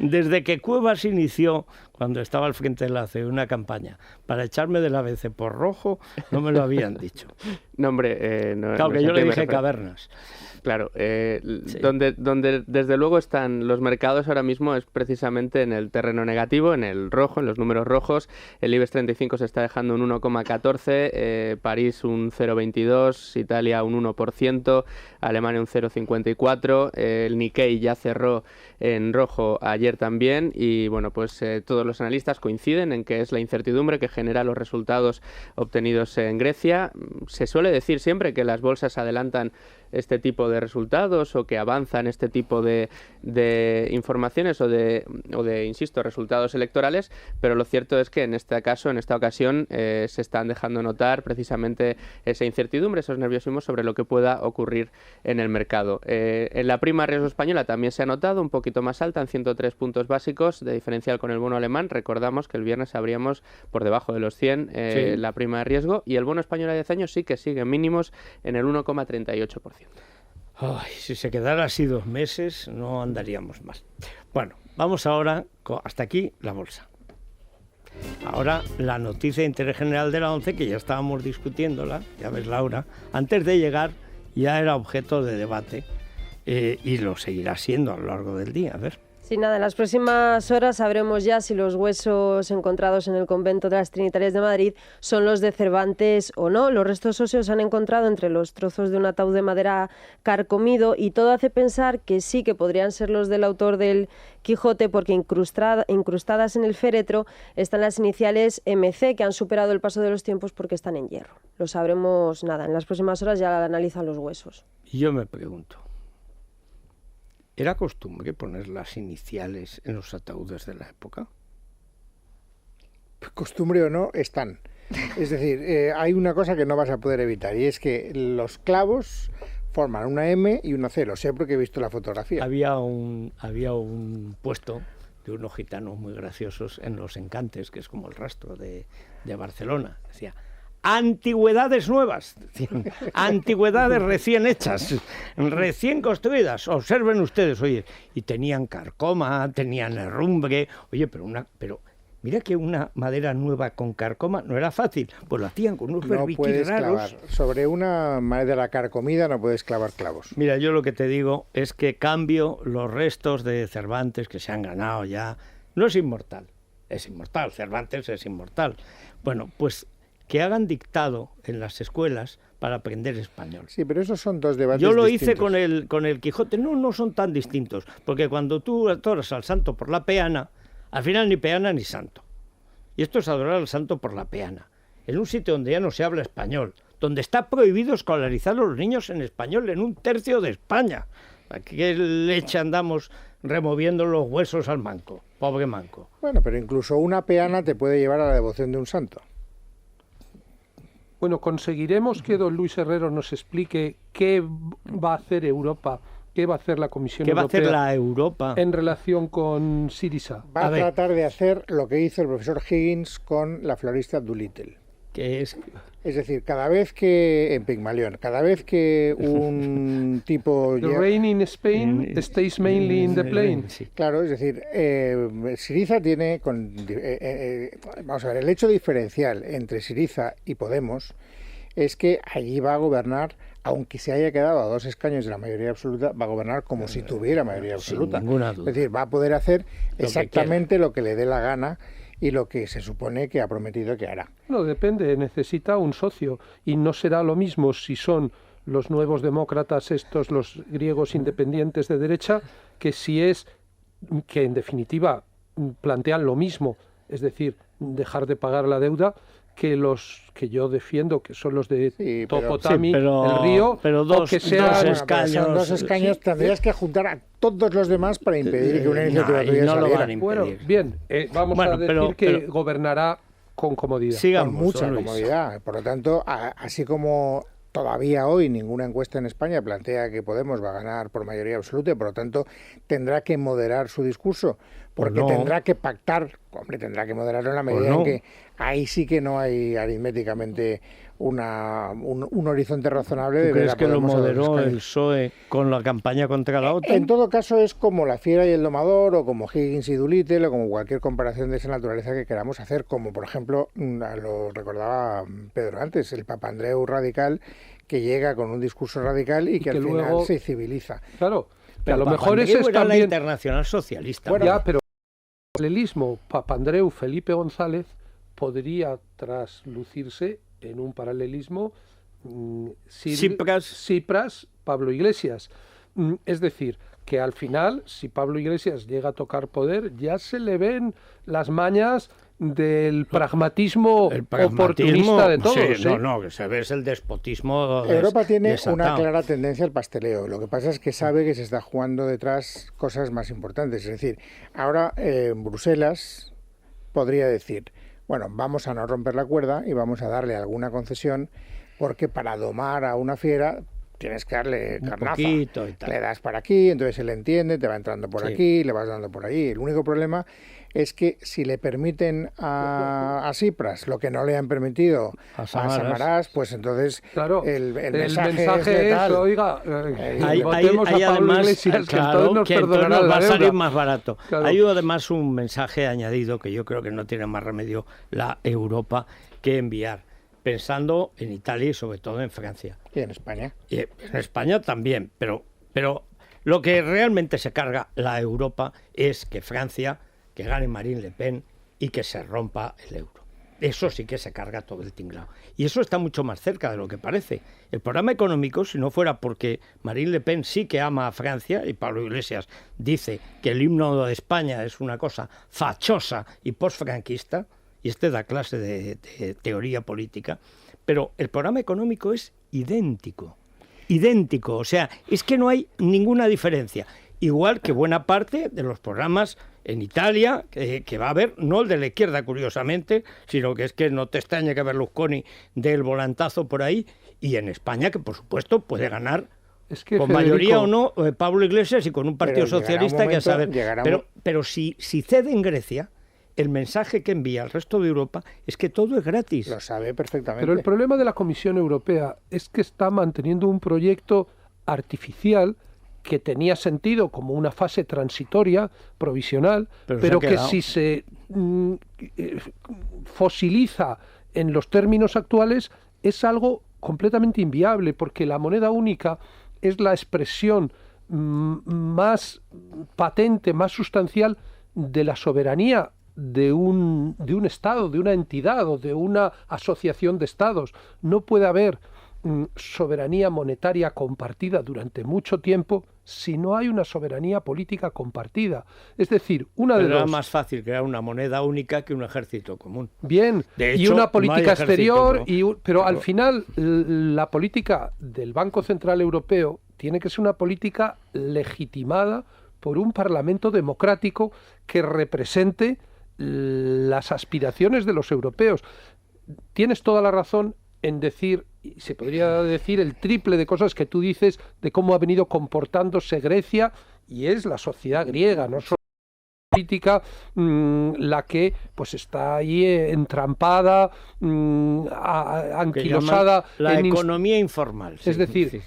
desde que Cuevas inició, cuando estaba al frente de la CE, una campaña para echarme del ABC por rojo, no me lo habían dicho. No, hombre, no. Claro, que yo le dije cavernas. Claro, Sí. donde desde luego están los mercados ahora mismo es precisamente en el terreno negativo, en el rojo, en los números rojos. El IBEX 35 se está dejando un 1,14, París un 0,22, Italia un 1%, Alemania un 0,54, el Nikkei ya cerró en rojo ayer también y bueno, pues todos los analistas coinciden en que es la incertidumbre que genera los resultados obtenidos en Grecia. Se suele decir siempre que las bolsas adelantan este tipo de resultados o que avanzan este tipo de informaciones o de, insisto, resultados electorales, pero lo cierto es que en este caso, en esta ocasión, se están dejando notar precisamente esa incertidumbre, esos nerviosismos sobre lo que pueda ocurrir en el mercado. En la prima riesgo española también se ha notado un poquito más alta, en 103 puntos básicos, de diferencial con el bono alemán. Recordamos que el viernes abríamos por debajo de los 100 Sí. la prima de riesgo, y el bono español a 10 años sí que sigue mínimos en el 1,38%. Ay, si se quedara así 2 meses, no andaríamos más. Bueno, vamos ahora, hasta aquí la bolsa. Ahora la noticia de interés general de la ONCE, que ya estábamos discutiéndola, ya ves Laura, antes de llegar ya era objeto de debate y lo seguirá siendo a lo largo del día. A ver. Sí, nada, en las próximas horas sabremos ya si los huesos encontrados en el convento de las Trinitarias de Madrid son los de Cervantes o no. Los restos óseos se han encontrado entre los trozos de un ataúd de madera carcomido y todo hace pensar que sí, que podrían ser los del autor del Quijote, porque incrustadas en el féretro están las iniciales MC, que han superado el paso de los tiempos porque están en hierro. Lo sabremos, nada, en las próximas horas ya analizan los huesos. Y yo me pregunto, ¿era costumbre poner las iniciales en los ataúdes de la época? Costumbre o no, están. Es decir, hay una cosa que no vas a poder evitar y es que los clavos forman una M y una C. Lo sé porque he visto la fotografía. Había un puesto de unos gitanos muy graciosos en Los Encantes, que es como el rastro de Barcelona. Decía, antigüedades nuevas, decían, antigüedades recién hechas, recién construidas, observen ustedes, oye, y tenían carcoma, tenían herrumbre, oye, pero mira que una madera nueva con carcoma no era fácil, pues lo hacían con unos berbiquis raros. Clavar. Sobre una madera carcomida no puedes clavar clavos. Mira, yo lo que te digo es que cambio los restos de Cervantes que se han ganado ya, no es inmortal, Cervantes es inmortal. Bueno, pues que hagan dictado en las escuelas para aprender español. Sí, pero esos son dos debates Yo lo distintos. hice con el Quijote, no son tan distintos, porque cuando tú adoras al santo por la peana, al final ni peana ni santo. Y esto es adorar al santo por la peana, en un sitio donde ya no se habla español, donde está prohibido escolarizar a los niños en español en 1/3 de España. ¿A qué leche andamos removiendo los huesos al manco? Pobre manco. Bueno, pero incluso una peana te puede llevar a la devoción de un santo. Bueno, conseguiremos que don Luis Herrero nos explique qué va a hacer Europa, qué va a hacer la Comisión Europea. ¿Qué va a hacer la Europa en relación con Syriza? Va a tratar de hacer lo que hizo el profesor Higgins con la florista Doolittle. Que es decir, cada vez que, en Pigmalión, cada vez que un tipo... The rain in Spain stays mainly in the plain. Claro, es decir, Syriza tiene... vamos a ver, el hecho diferencial entre Syriza y Podemos es que allí va a gobernar, aunque se haya quedado a 2 escaños de la mayoría absoluta, va a gobernar como si tuviera mayoría absoluta. Sin ninguna duda. Es decir, va a poder hacer exactamente lo que le dé la gana y lo que se supone que ha prometido que hará. No, depende, necesita un socio y no será lo mismo si son los nuevos demócratas estos, los griegos independientes de derecha, que si es que en definitiva plantean lo mismo, es decir, dejar de pagar la deuda, que los que yo defiendo, que son los de Topotami, el río, pero dos escaños. Dos escaños tendrías que juntar a todos los demás para impedir que una iniciativa tuya no lo van a saliera. impedir. Bueno, bien, vamos a decir que gobernará con comodidad. Con mucha comodidad. Por lo tanto, así como todavía hoy ninguna encuesta en España plantea que Podemos va a ganar por mayoría absoluta y por lo tanto tendrá que moderar su discurso, porque tendrá que pactar, tendrá que moderarlo en la medida en que ahí sí que no hay aritméticamente un horizonte razonable de ver ¿Crees que lo moderó el PSOE con la campaña contra la OTAN? En todo caso es como La Fiera y el Domador, o como Higgins y Doolittle, o como cualquier comparación de esa naturaleza que queramos hacer, como por ejemplo, lo recordaba Pedro antes, el Papandreou radical, que llega con un discurso radical y que al final luego se civiliza. Claro, pero a lo mejor ese es también la Internacional Socialista. Bueno, ya, pero el paralelismo Papandreou, Felipe González podría traslucirse en un paralelismo Tsipras, Pablo Iglesias. Es decir, que al final, si Pablo Iglesias llega a tocar poder, ya se le ven las mañas del pragmatismo oportunista de todos. Sí, no, que se ve es el despotismo. Europa tiene una clara tendencia al pasteleo. Lo que pasa es que sabe que se está jugando detrás cosas más importantes. Es decir, ahora Bruselas podría decir, bueno, vamos a no romper la cuerda y vamos a darle alguna concesión, porque para domar a una fiera tienes que darle carnaza. Le das para aquí, entonces él entiende, te va entrando por aquí, le vas dando por ahí. El único problema es que si le permiten a Tsipras lo que no le han permitido a Samaras, pues entonces el mensaje es oiga, votemos a Pablo Iglesias, que entonces nos perdonará la va a salir deuda. más barato. Claro. Hay además un mensaje añadido que yo creo que no tiene más remedio la Europa que enviar, pensando en Italia y sobre todo en Francia. Y en España. Y en España también, pero lo que realmente se carga la Europa es que Francia, que gane Marine Le Pen y que se rompa el euro. Eso sí que se carga todo el tinglado. Y eso está mucho más cerca de lo que parece. El programa económico, si no fuera porque Marine Le Pen sí que ama a Francia y Pablo Iglesias dice que el himno de España es una cosa fachosa y postfranquista, y da clase de teoría política, pero el programa económico es idéntico, o sea, es que no hay ninguna diferencia. Igual que buena parte de los programas en Italia, que va a haber, no el de la izquierda, curiosamente, sino que es que no te extraña que Berlusconi dé el volantazo por ahí, y en España, que por supuesto puede ganar con mayoría o no Pablo Iglesias y con un partido socialista que a saber. Pero si cede en Grecia, el mensaje que envía al resto de Europa es que todo es gratis. Lo sabe perfectamente. Pero el problema de la Comisión Europea es que está manteniendo un proyecto artificial que tenía sentido como una fase transitoria, provisional, pero que si se fosiliza en los términos actuales es algo completamente inviable, porque la moneda única es la expresión más patente, más sustancial de la soberanía de un Estado, de una entidad o de una asociación de Estados. No puede haber soberanía monetaria compartida durante mucho tiempo si no hay una soberanía política compartida. Es decir, era más fácil crear una moneda única que un ejército común. Bien, de hecho, y una política exterior, pero al claro. Final la política del Banco Central Europeo tiene que ser una política legitimada por un Parlamento democrático que represente las aspiraciones de los europeos. Tienes toda la razón en decir, y se podría decir el triple de cosas que tú dices de cómo ha venido comportándose Grecia, y es la sociedad griega, no solo la política, la que pues está ahí entrampada, anquilosada. La economía informal. Es decir,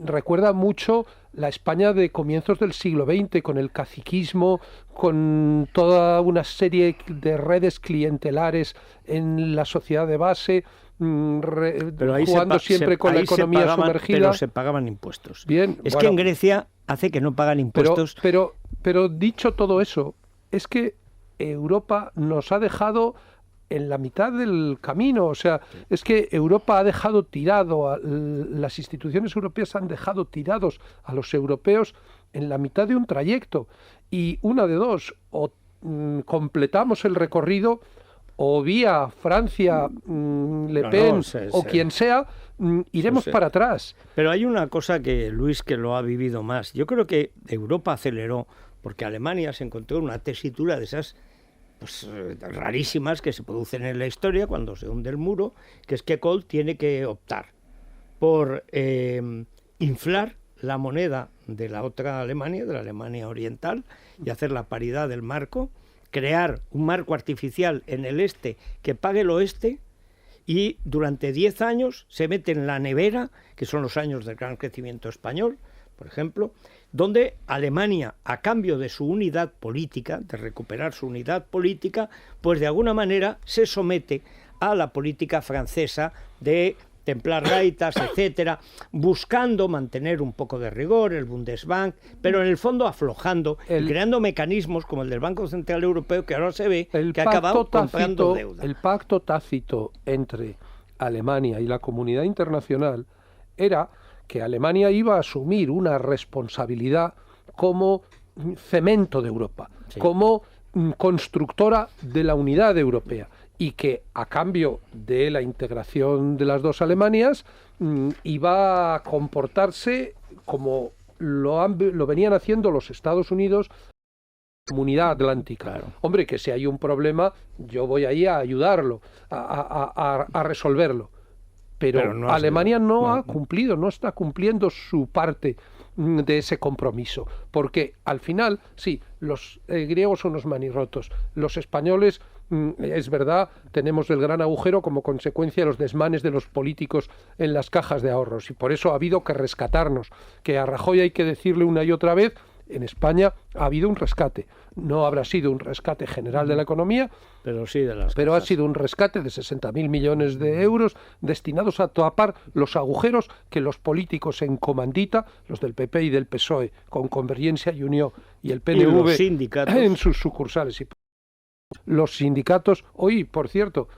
recuerda mucho la España de comienzos del siglo XX, con el caciquismo, con toda una serie de redes clientelares en la sociedad de base, jugando siempre con la economía sumergida. Pero se pagaban impuestos. Bien, que en Grecia hace que no pagan impuestos. Pero dicho todo eso, es que Europa nos ha dejado en la mitad del camino. O sea, es que Europa ha dejado las instituciones europeas han dejado tirados a los europeos en la mitad de un trayecto. Y una de dos, o completamos el recorrido, o vía Francia, Le Pen, o quien sea, iremos para atrás. Pero hay una cosa que Luis, que lo ha vivido más. Yo creo que Europa aceleró, porque Alemania se encontró en una tesitura de esas rarísimas que se producen en la historia cuando se hunde el muro, que es que Kohl tiene que optar por inflar la moneda de la otra Alemania, de la Alemania oriental, y hacer la paridad del marco, crear un marco artificial en el este que pague el oeste, y durante 10 años se mete en la nevera, que son los años del gran crecimiento español, por ejemplo, donde Alemania, a cambio de su unidad política, de recuperar su unidad política, pues de alguna manera se somete a la política francesa de templar gaitas, etcétera, buscando mantener un poco de rigor, el Bundesbank, pero en el fondo aflojando y creando mecanismos como el del Banco Central Europeo, que ahora se ve que ha acabado comprando deuda. El pacto tácito entre Alemania y la comunidad internacional era que Alemania iba a asumir una responsabilidad como cemento de Europa, como constructora de la unidad europea, y que a cambio de la integración de las dos Alemanias iba a comportarse como lo venían haciendo los Estados Unidos, Comunidad Atlántica. Claro. Hombre, que si hay un problema, yo voy ahí a ayudarlo, a resolverlo. Pero no Alemania no ha cumplido, no está cumpliendo su parte de ese compromiso. Porque al final, sí, los griegos son unos manirrotos. Los españoles, es verdad, tenemos el gran agujero como consecuencia de los desmanes de los políticos en las cajas de ahorros. Y por eso ha habido que rescatarnos. Que a Rajoy hay que decirle una y otra vez, en España ha habido un rescate. No habrá sido un rescate general de la economía, pero sí de las pero ha sido un rescate de 60.000 millones de euros destinados a tapar los agujeros que los políticos en comandita, los del PP y del PSOE, con Convergencia y Unión, y el PNV, y los sindicatos en sus sucursales. Los sindicatos, hoy, por cierto,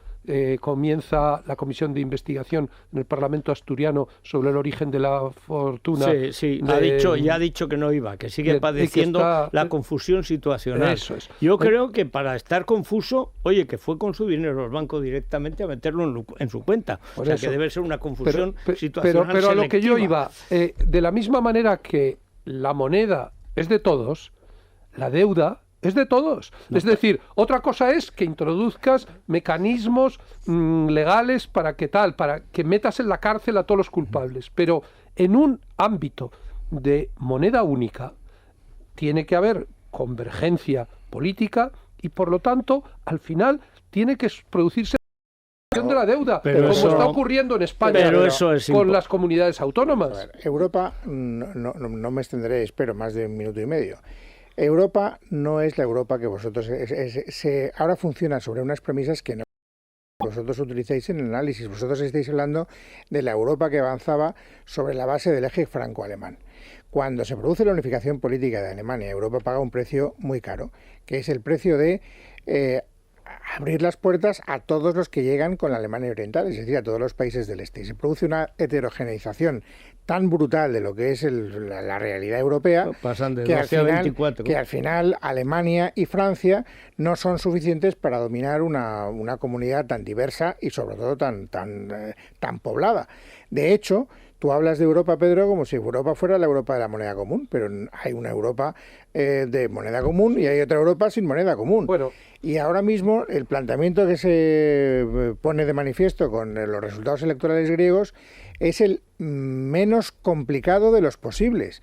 comienza la comisión de investigación en el Parlamento asturiano sobre el origen de la fortuna. Sí, ha dicho que no iba, que sigue padeciendo la confusión situacional. Eso es. Yo creo que para estar confuso, que fue con su dinero el banco directamente a meterlo en su cuenta. O sea, que debe ser una confusión situacional pero a lo que yo selectiva. iba, de la misma manera que la moneda es de todos, la deuda es de todos. Es decir, otra cosa es que introduzcas mecanismos legales para que metas en la cárcel a todos los culpables. Pero en un ámbito de moneda única tiene que haber convergencia política y, por lo tanto, al final tiene que producirse de la deuda, como está ocurriendo en España con las comunidades autónomas. A ver, Europa, no me extenderé, espero, más de 1 minuto y medio. Europa no es la Europa que vosotros... ahora funciona sobre unas premisas que no vosotros utilizáis en el análisis. Vosotros estáis hablando de la Europa que avanzaba sobre la base del eje franco-alemán. Cuando se produce la unificación política de Alemania, Europa paga un precio muy caro, que es el precio de abrir las puertas a todos los que llegan con la Alemania Oriental, es decir, a todos los países del este. Y se produce una heterogeneización tan brutal de lo que es la realidad europea, que al final Alemania y Francia no son suficientes para dominar una comunidad tan diversa y sobre todo tan poblada. De hecho, Tú hablas de Europa, Pedro, como si Europa fuera la Europa de la moneda común, pero hay una Europa de moneda común y hay otra Europa sin moneda común. Bueno. Y ahora mismo el planteamiento que se pone de manifiesto con los resultados electorales griegos es el menos complicado de los posibles.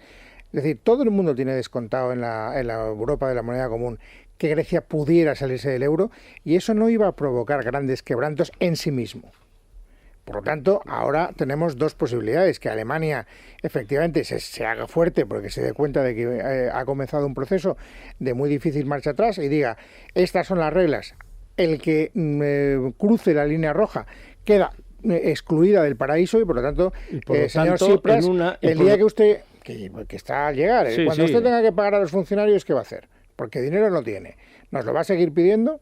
Es decir, todo el mundo tiene descontado en la Europa de la moneda común que Grecia pudiera salirse del euro, y eso no iba a provocar grandes quebrantos en sí mismo. Por lo tanto, ahora tenemos dos posibilidades: que Alemania efectivamente se haga fuerte porque se dé cuenta de que ha comenzado un proceso de muy difícil marcha atrás y diga, estas son las reglas, el que cruce la línea roja queda excluida del paraíso, y por lo tanto, señor Tsipras, el día que usted, que está a llegar, cuando usted tenga que pagar a los funcionarios, ¿qué va a hacer? Porque dinero no tiene. ¿Nos lo va a seguir pidiendo?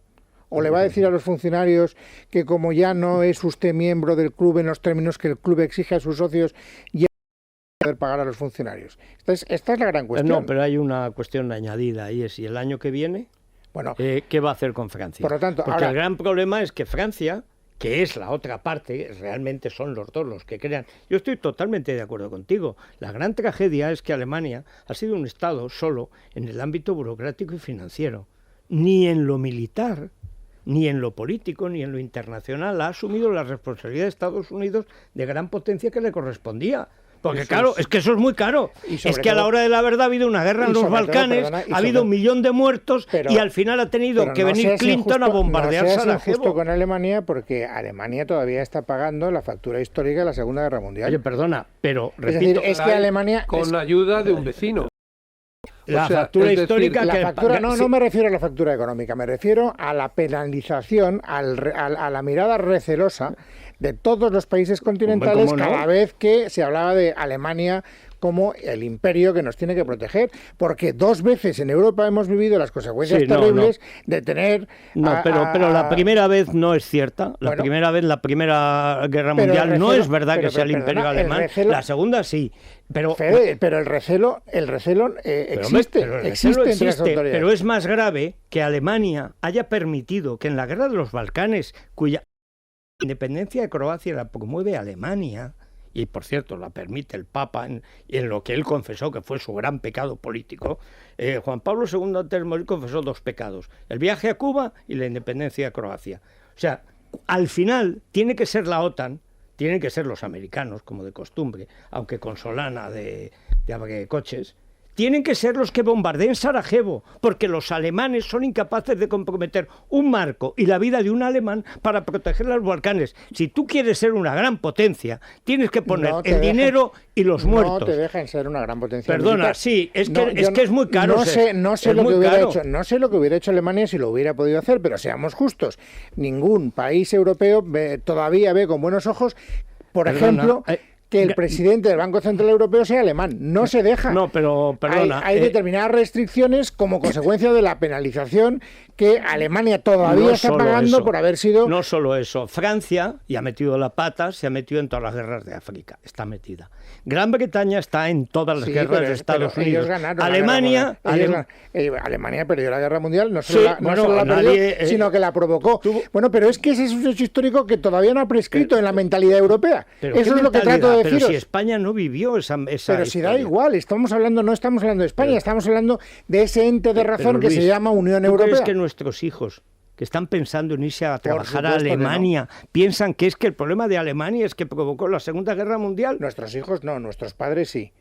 ¿O le va a decir a los funcionarios que, como ya no es usted miembro del club en los términos que el club exige a sus socios, ya no va a poder pagar a los funcionarios? Esta es la gran cuestión. No, pero hay una cuestión añadida, y es, ¿y el año que viene? Bueno, ¿qué va a hacer con Francia? Por lo tanto, porque ahora, el gran problema es que Francia, que es la otra parte, realmente son los dos los que crean. Yo estoy totalmente de acuerdo contigo. La gran tragedia es que Alemania ha sido un Estado solo en el ámbito burocrático y financiero. Ni en lo militar, ni en lo político, ni en lo internacional ha asumido la responsabilidad de Estados Unidos de gran potencia que le correspondía. Porque eso claro, es que eso es muy caro. Es que a la hora de la verdad ha habido una guerra en los Balcanes, ha habido 1 millón de muertos, y al final ha tenido que venir Clinton a bombardear Sarajevo. No seas injusto con Alemania, porque Alemania todavía está pagando la factura histórica de la Segunda Guerra Mundial. Oye, perdona, pero repito, es que Alemania... Con la ayuda de un vecino. La factura histórica... No me refiero a la factura económica, me refiero a la penalización, a la mirada recelosa de todos los países continentales cada vez que se hablaba de Alemania como el imperio que nos tiene que proteger, porque 2 veces en Europa hemos vivido las consecuencias terribles de tener... pero la primera vez no es cierta. La primera Guerra Mundial no es verdad que sea el imperio alemán. La segunda sí. Pero el recelo existe entre las autoridades. Pero es más grave que Alemania haya permitido que en la guerra de los Balcanes, cuya independencia de Croacia la promueve Alemania, y por cierto la permite el Papa en lo que él confesó que fue su gran pecado político, Juan Pablo II antes de morir confesó 2 pecados: el viaje a Cuba y la independencia de Croacia. O sea, al final tiene que ser la OTAN, tienen que ser los americanos, como de costumbre, aunque con Solana de coches, tienen que ser los que bombardeen Sarajevo, porque los alemanes son incapaces de comprometer un marco y la vida de un alemán para proteger los Balcanes. Si tú quieres ser una gran potencia, tienes que poner dinero y los muertos. No te dejan ser una gran potencia. Perdona, militar. Sí, es que es muy caro. No sé lo que hubiera hecho Alemania si lo hubiera podido hacer, pero seamos justos. Ningún país europeo todavía ve con buenos ojos, por ejemplo... que el presidente del Banco Central Europeo sea alemán. No se deja. No, pero perdona. Hay determinadas restricciones como consecuencia de la penalización que Alemania todavía está pagando por haber sido... No solo eso. Francia, y ha metido la pata, se ha metido en todas las guerras de África. Está metida. Gran Bretaña está en todas las guerras de Estados Unidos. Alemania perdió la guerra mundial, no solo la perdió, sino que la provocó. Bueno, pero es que ese es un hecho histórico que todavía no ha prescrito en la mentalidad europea. Eso es lo que trato de deciros. Pero si España no vivió esa pero si da igual, no estamos hablando de España, estamos hablando de ese ente de razón que se llama Unión Europea. ¿Crees que nuestros hijos, que están pensando en irse a trabajar a Alemania, piensan que es que el problema de Alemania es que provocó la Segunda Guerra Mundial? Nuestros hijos no, nuestros padres sí.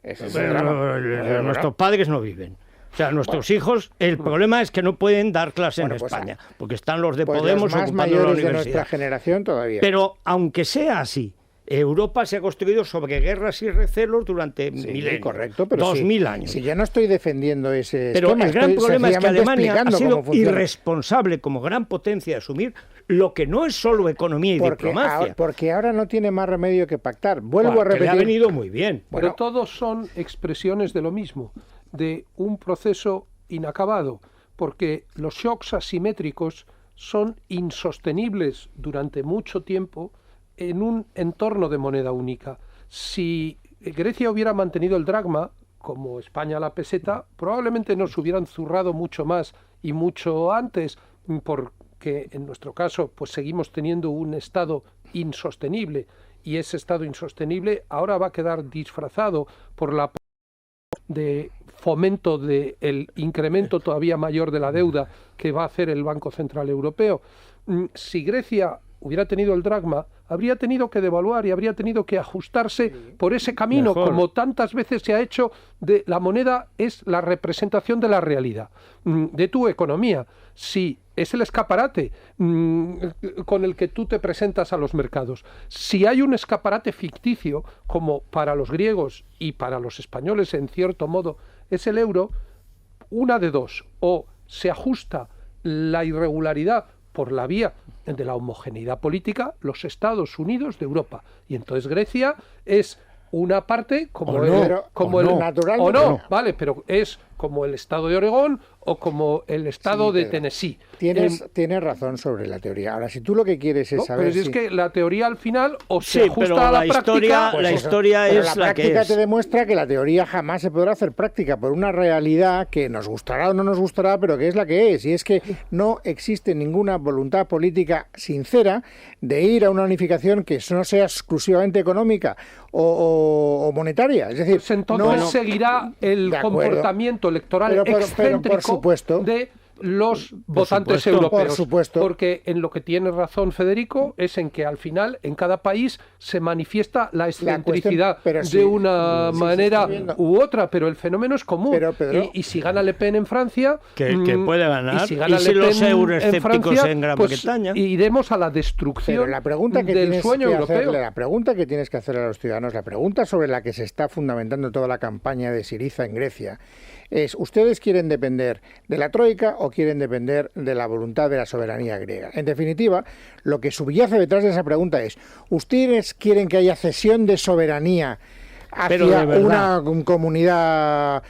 Nuestros padres no viven. O sea, nuestros hijos, el problema es que no pueden dar clase en España, porque están los de Podemos los más ocupando mayores la universidad. De nuestra generación todavía. Pero aunque sea así, Europa se ha construido sobre guerras y recelos durante milenios. Correcto, pero 2000 años. Si yo no estoy defendiendo ese pero esquema, el gran problema es que Alemania ha sido irresponsable como gran potencia de asumir lo que no es solo economía y diplomacia. Porque ahora no tiene más remedio que pactar. Vuelvo a repetir. Le ha venido muy bien. Pero todos son expresiones de lo mismo, de un proceso inacabado, porque los shocks asimétricos son insostenibles durante mucho tiempo en un entorno de moneda única. Si Grecia hubiera mantenido el dracma, como España la peseta, probablemente nos hubieran zurrado mucho más y mucho antes, porque en nuestro caso pues seguimos teniendo un estado insostenible y ese estado insostenible ahora va a quedar disfrazado por la de fomento del incremento todavía mayor de la deuda que va a hacer el Banco Central Europeo. Si Grecia hubiera tenido el dracma, habría tenido que devaluar y habría tenido que ajustarse por ese camino, como tantas veces se ha hecho. La moneda es la representación de la realidad, de tu economía. Si es el escaparate con el que tú te presentas a los mercados. Si hay un escaparate ficticio, como para los griegos y para los españoles en cierto modo es el euro, una de dos: o se ajusta la irregularidad por la vía de la homogeneidad política, los Estados Unidos de Europa, y entonces Grecia es una parte como natural o no, vale, pero es como el estado de Oregón o como el estado de Tennessee. Tienes razón sobre la teoría. Ahora, si tú lo que quieres es saber... Pero es que la teoría al final o se ajusta a la práctica... La historia es la que es. La práctica te demuestra que la teoría jamás se podrá hacer práctica por una realidad que nos gustará o no nos gustará, pero que es la que es. Y es que no existe ninguna voluntad política sincera de ir a una unificación que no sea exclusivamente económica o monetaria. Es decir, pues entonces seguirá el comportamiento electoral excéntrico por supuesto, de los votantes europeos. Por supuesto. Porque en lo que tiene razón Federico es en que al final en cada país se manifiesta la excentricidad de una manera u otra, pero el fenómeno es común. Y si gana Le Pen en Francia, que puede ganar, y si gana Le Pen los euroescépticos en Francia, en Gran pues Bretaña, iremos a la destrucción del sueño europeo. La pregunta que tienes que hacer a los ciudadanos, la pregunta sobre la que se está fundamentando toda la campaña de Syriza en Grecia, es: ¿ustedes quieren depender de la Troika o quieren depender de la voluntad de la soberanía griega? En definitiva, lo que subyace detrás de esa pregunta es: ¿ustedes quieren que haya cesión de soberanía hacia una comunidad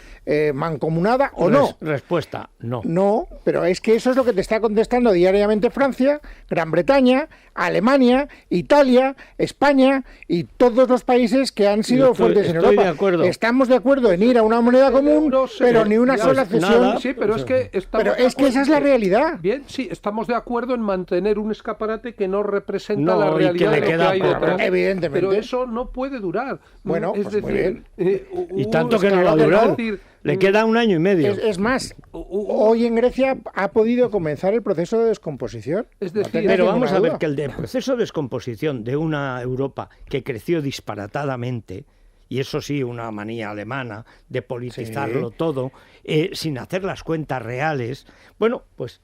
mancomunada o no? Respuesta: no. No, pero es que eso es lo que te está contestando diariamente Francia, Gran Bretaña, Alemania, Italia, España y todos los países que han sido fuertes en Europa. De acuerdo. Estamos de acuerdo en ir a una moneda común, pero ni una sola cesión. Nada, sí, pero es que esa es la realidad. Bien, sí, estamos de acuerdo en mantener un escaparate que no representa la realidad de lo que hay detrás. Evidentemente. Pero eso no puede durar. Bueno, es pues decir, y tanto que no va a durar. Le queda 1 año y medio. Es más, hoy en Grecia ha podido comenzar el proceso de descomposición. Es decir, pero vamos a ver que el proceso de descomposición de una Europa que creció disparatadamente, y eso sí, una manía alemana de politizarlo todo, sin hacer las cuentas reales, bueno, pues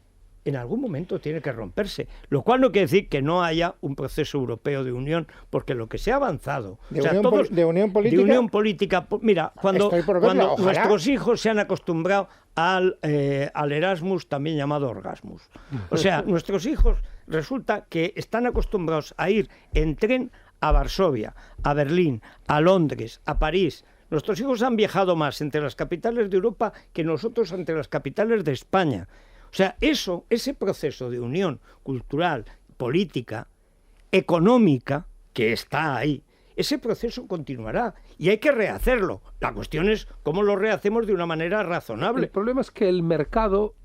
en algún momento tiene que romperse, lo cual no quiere decir que no haya un proceso europeo de unión, porque lo que se ha avanzado... ¿De unión política? Mira, cuando nuestros hijos se han acostumbrado al Erasmus, también llamado Orgasmus. O sea, nuestros hijos resulta que están acostumbrados a ir en tren a Varsovia, a Berlín, a Londres, a París. Nuestros hijos han viajado más entre las capitales de Europa que nosotros entre las capitales de España. O sea, ese proceso de unión cultural, política, económica, que está ahí, ese proceso continuará y hay que rehacerlo. La cuestión es cómo lo rehacemos de una manera razonable. El problema es que el mercado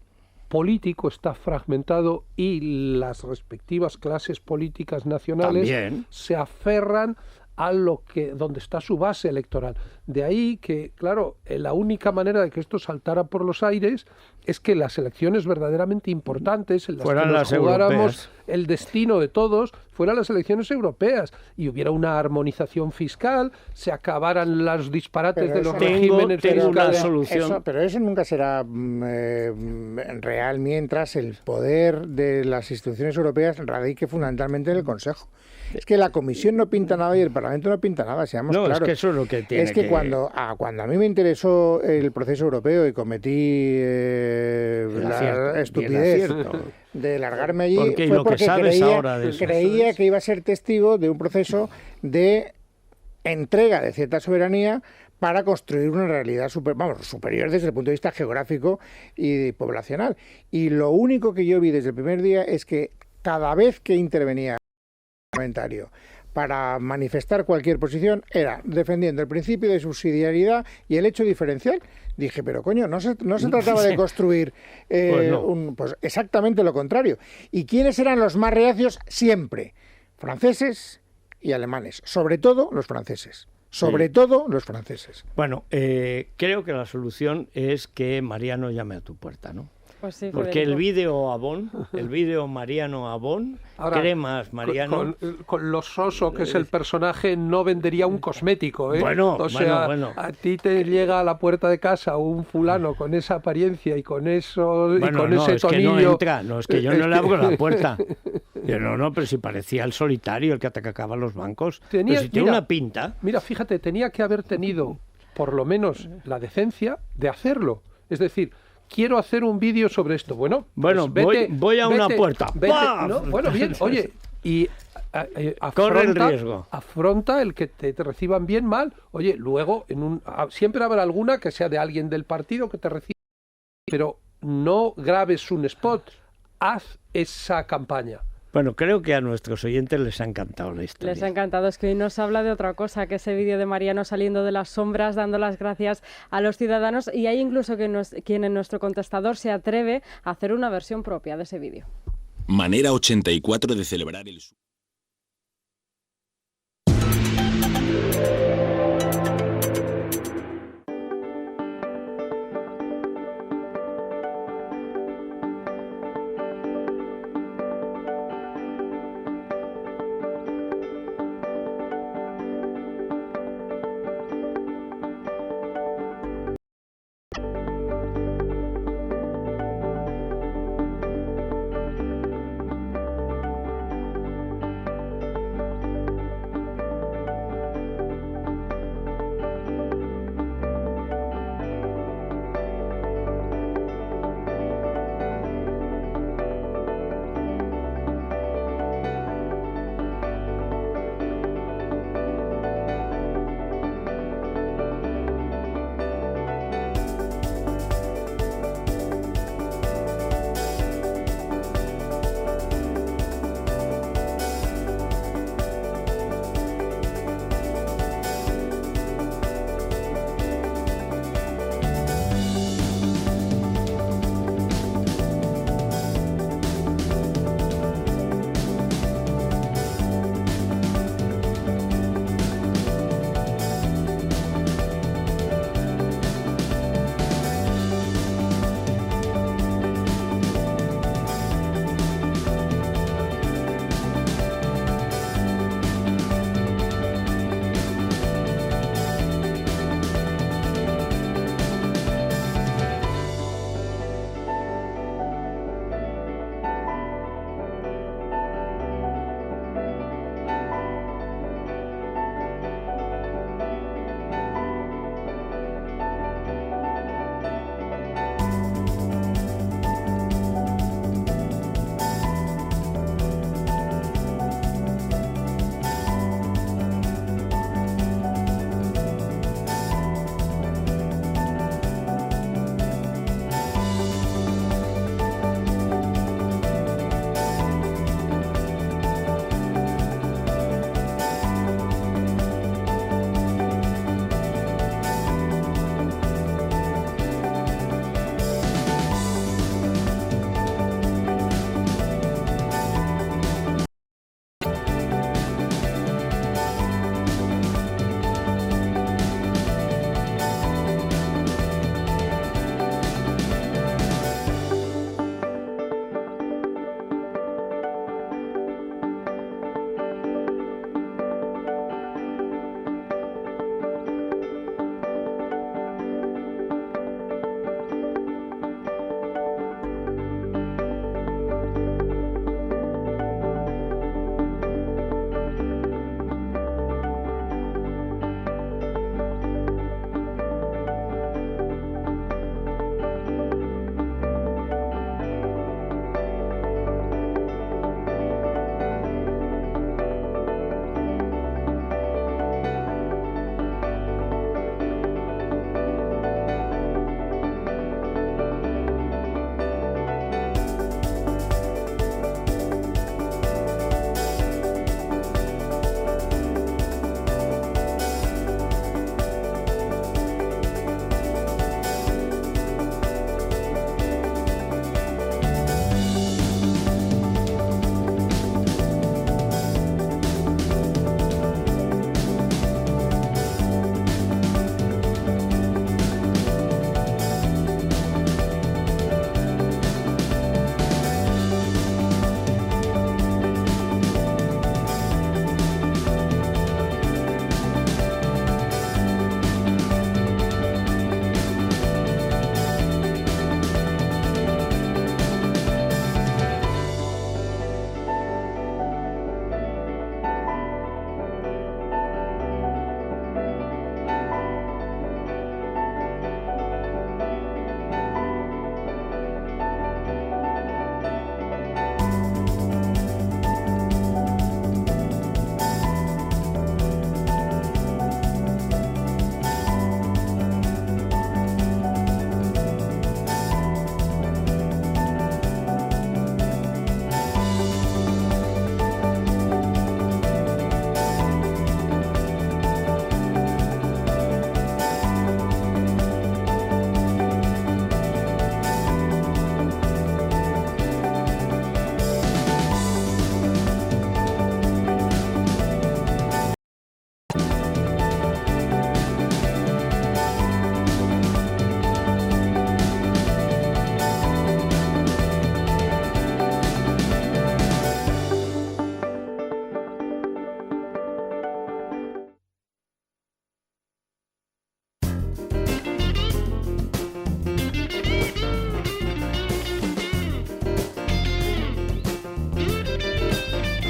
político está fragmentado y las respectivas clases políticas nacionales también se aferran a donde está su base electoral. De ahí que, claro, la única manera de que esto saltara por los aires es que las elecciones verdaderamente importantes, en las fueran que nos jugáramos europeas, el destino de todos, fueran las elecciones europeas y hubiera una armonización fiscal, se acabaran los disparates de los regímenes fiscales. Pero eso nunca será real mientras el poder de las instituciones europeas radique fundamentalmente en el Consejo. Es que la Comisión no pinta nada y el Parlamento no pinta nada, seamos claros. Es que eso es lo que tiene. Es que cuando a mí me interesó el proceso europeo y cometí la estupidez de largarme allí, fue porque creía que iba a ser testigo de un proceso de entrega de cierta soberanía para construir una realidad superior desde el punto de vista geográfico y poblacional. Y lo único que yo vi desde el primer día es que cada vez que intervenía comentario para manifestar cualquier posición era defendiendo el principio de subsidiariedad y el hecho diferencial. Dije, pero coño, no se trataba de construir pues exactamente lo contrario. ¿Y quiénes eran los más reacios? Siempre franceses, y alemanes, sobre todo los franceses. Sobre todo los franceses. Bueno, creo que la solución es que Mariano llame a tu puerta, ¿no? Pues sí, porque el vídeo Avon, el vídeo Mariano Avon, Ahora, cremas Mariano... Con lo soso que es el personaje, no vendería un cosmético, ¿eh? Bueno, o sea, bueno. a ti te llega a la puerta de casa un fulano con esa apariencia y con eso y con ese es tonillo... que no entra, no, es que yo no le abro la puerta. Yo no, pero si parecía el solitario, el que atacaba los bancos. Pero si tiene una pinta... Mira, fíjate, tenía que haber tenido por lo menos la decencia de hacerlo. Es decir... Quiero hacer un vídeo sobre esto. Bueno, pues voy a una puerta. ¿no? Bueno, bien, oye, y corre el riesgo. Afronta el que te reciban bien, mal. Oye, luego siempre habrá alguna que sea de alguien del partido que te reciba, pero no grabes un spot. Haz esa campaña. Bueno, creo que a nuestros oyentes les ha encantado la historia. Les ha encantado, es que hoy nos habla de otra cosa, que ese vídeo de Mariano saliendo de las sombras, dando las gracias a los ciudadanos, y hay incluso quien en nuestro contestador se atreve a hacer una versión propia de ese vídeo. Manera 84 de celebrar el...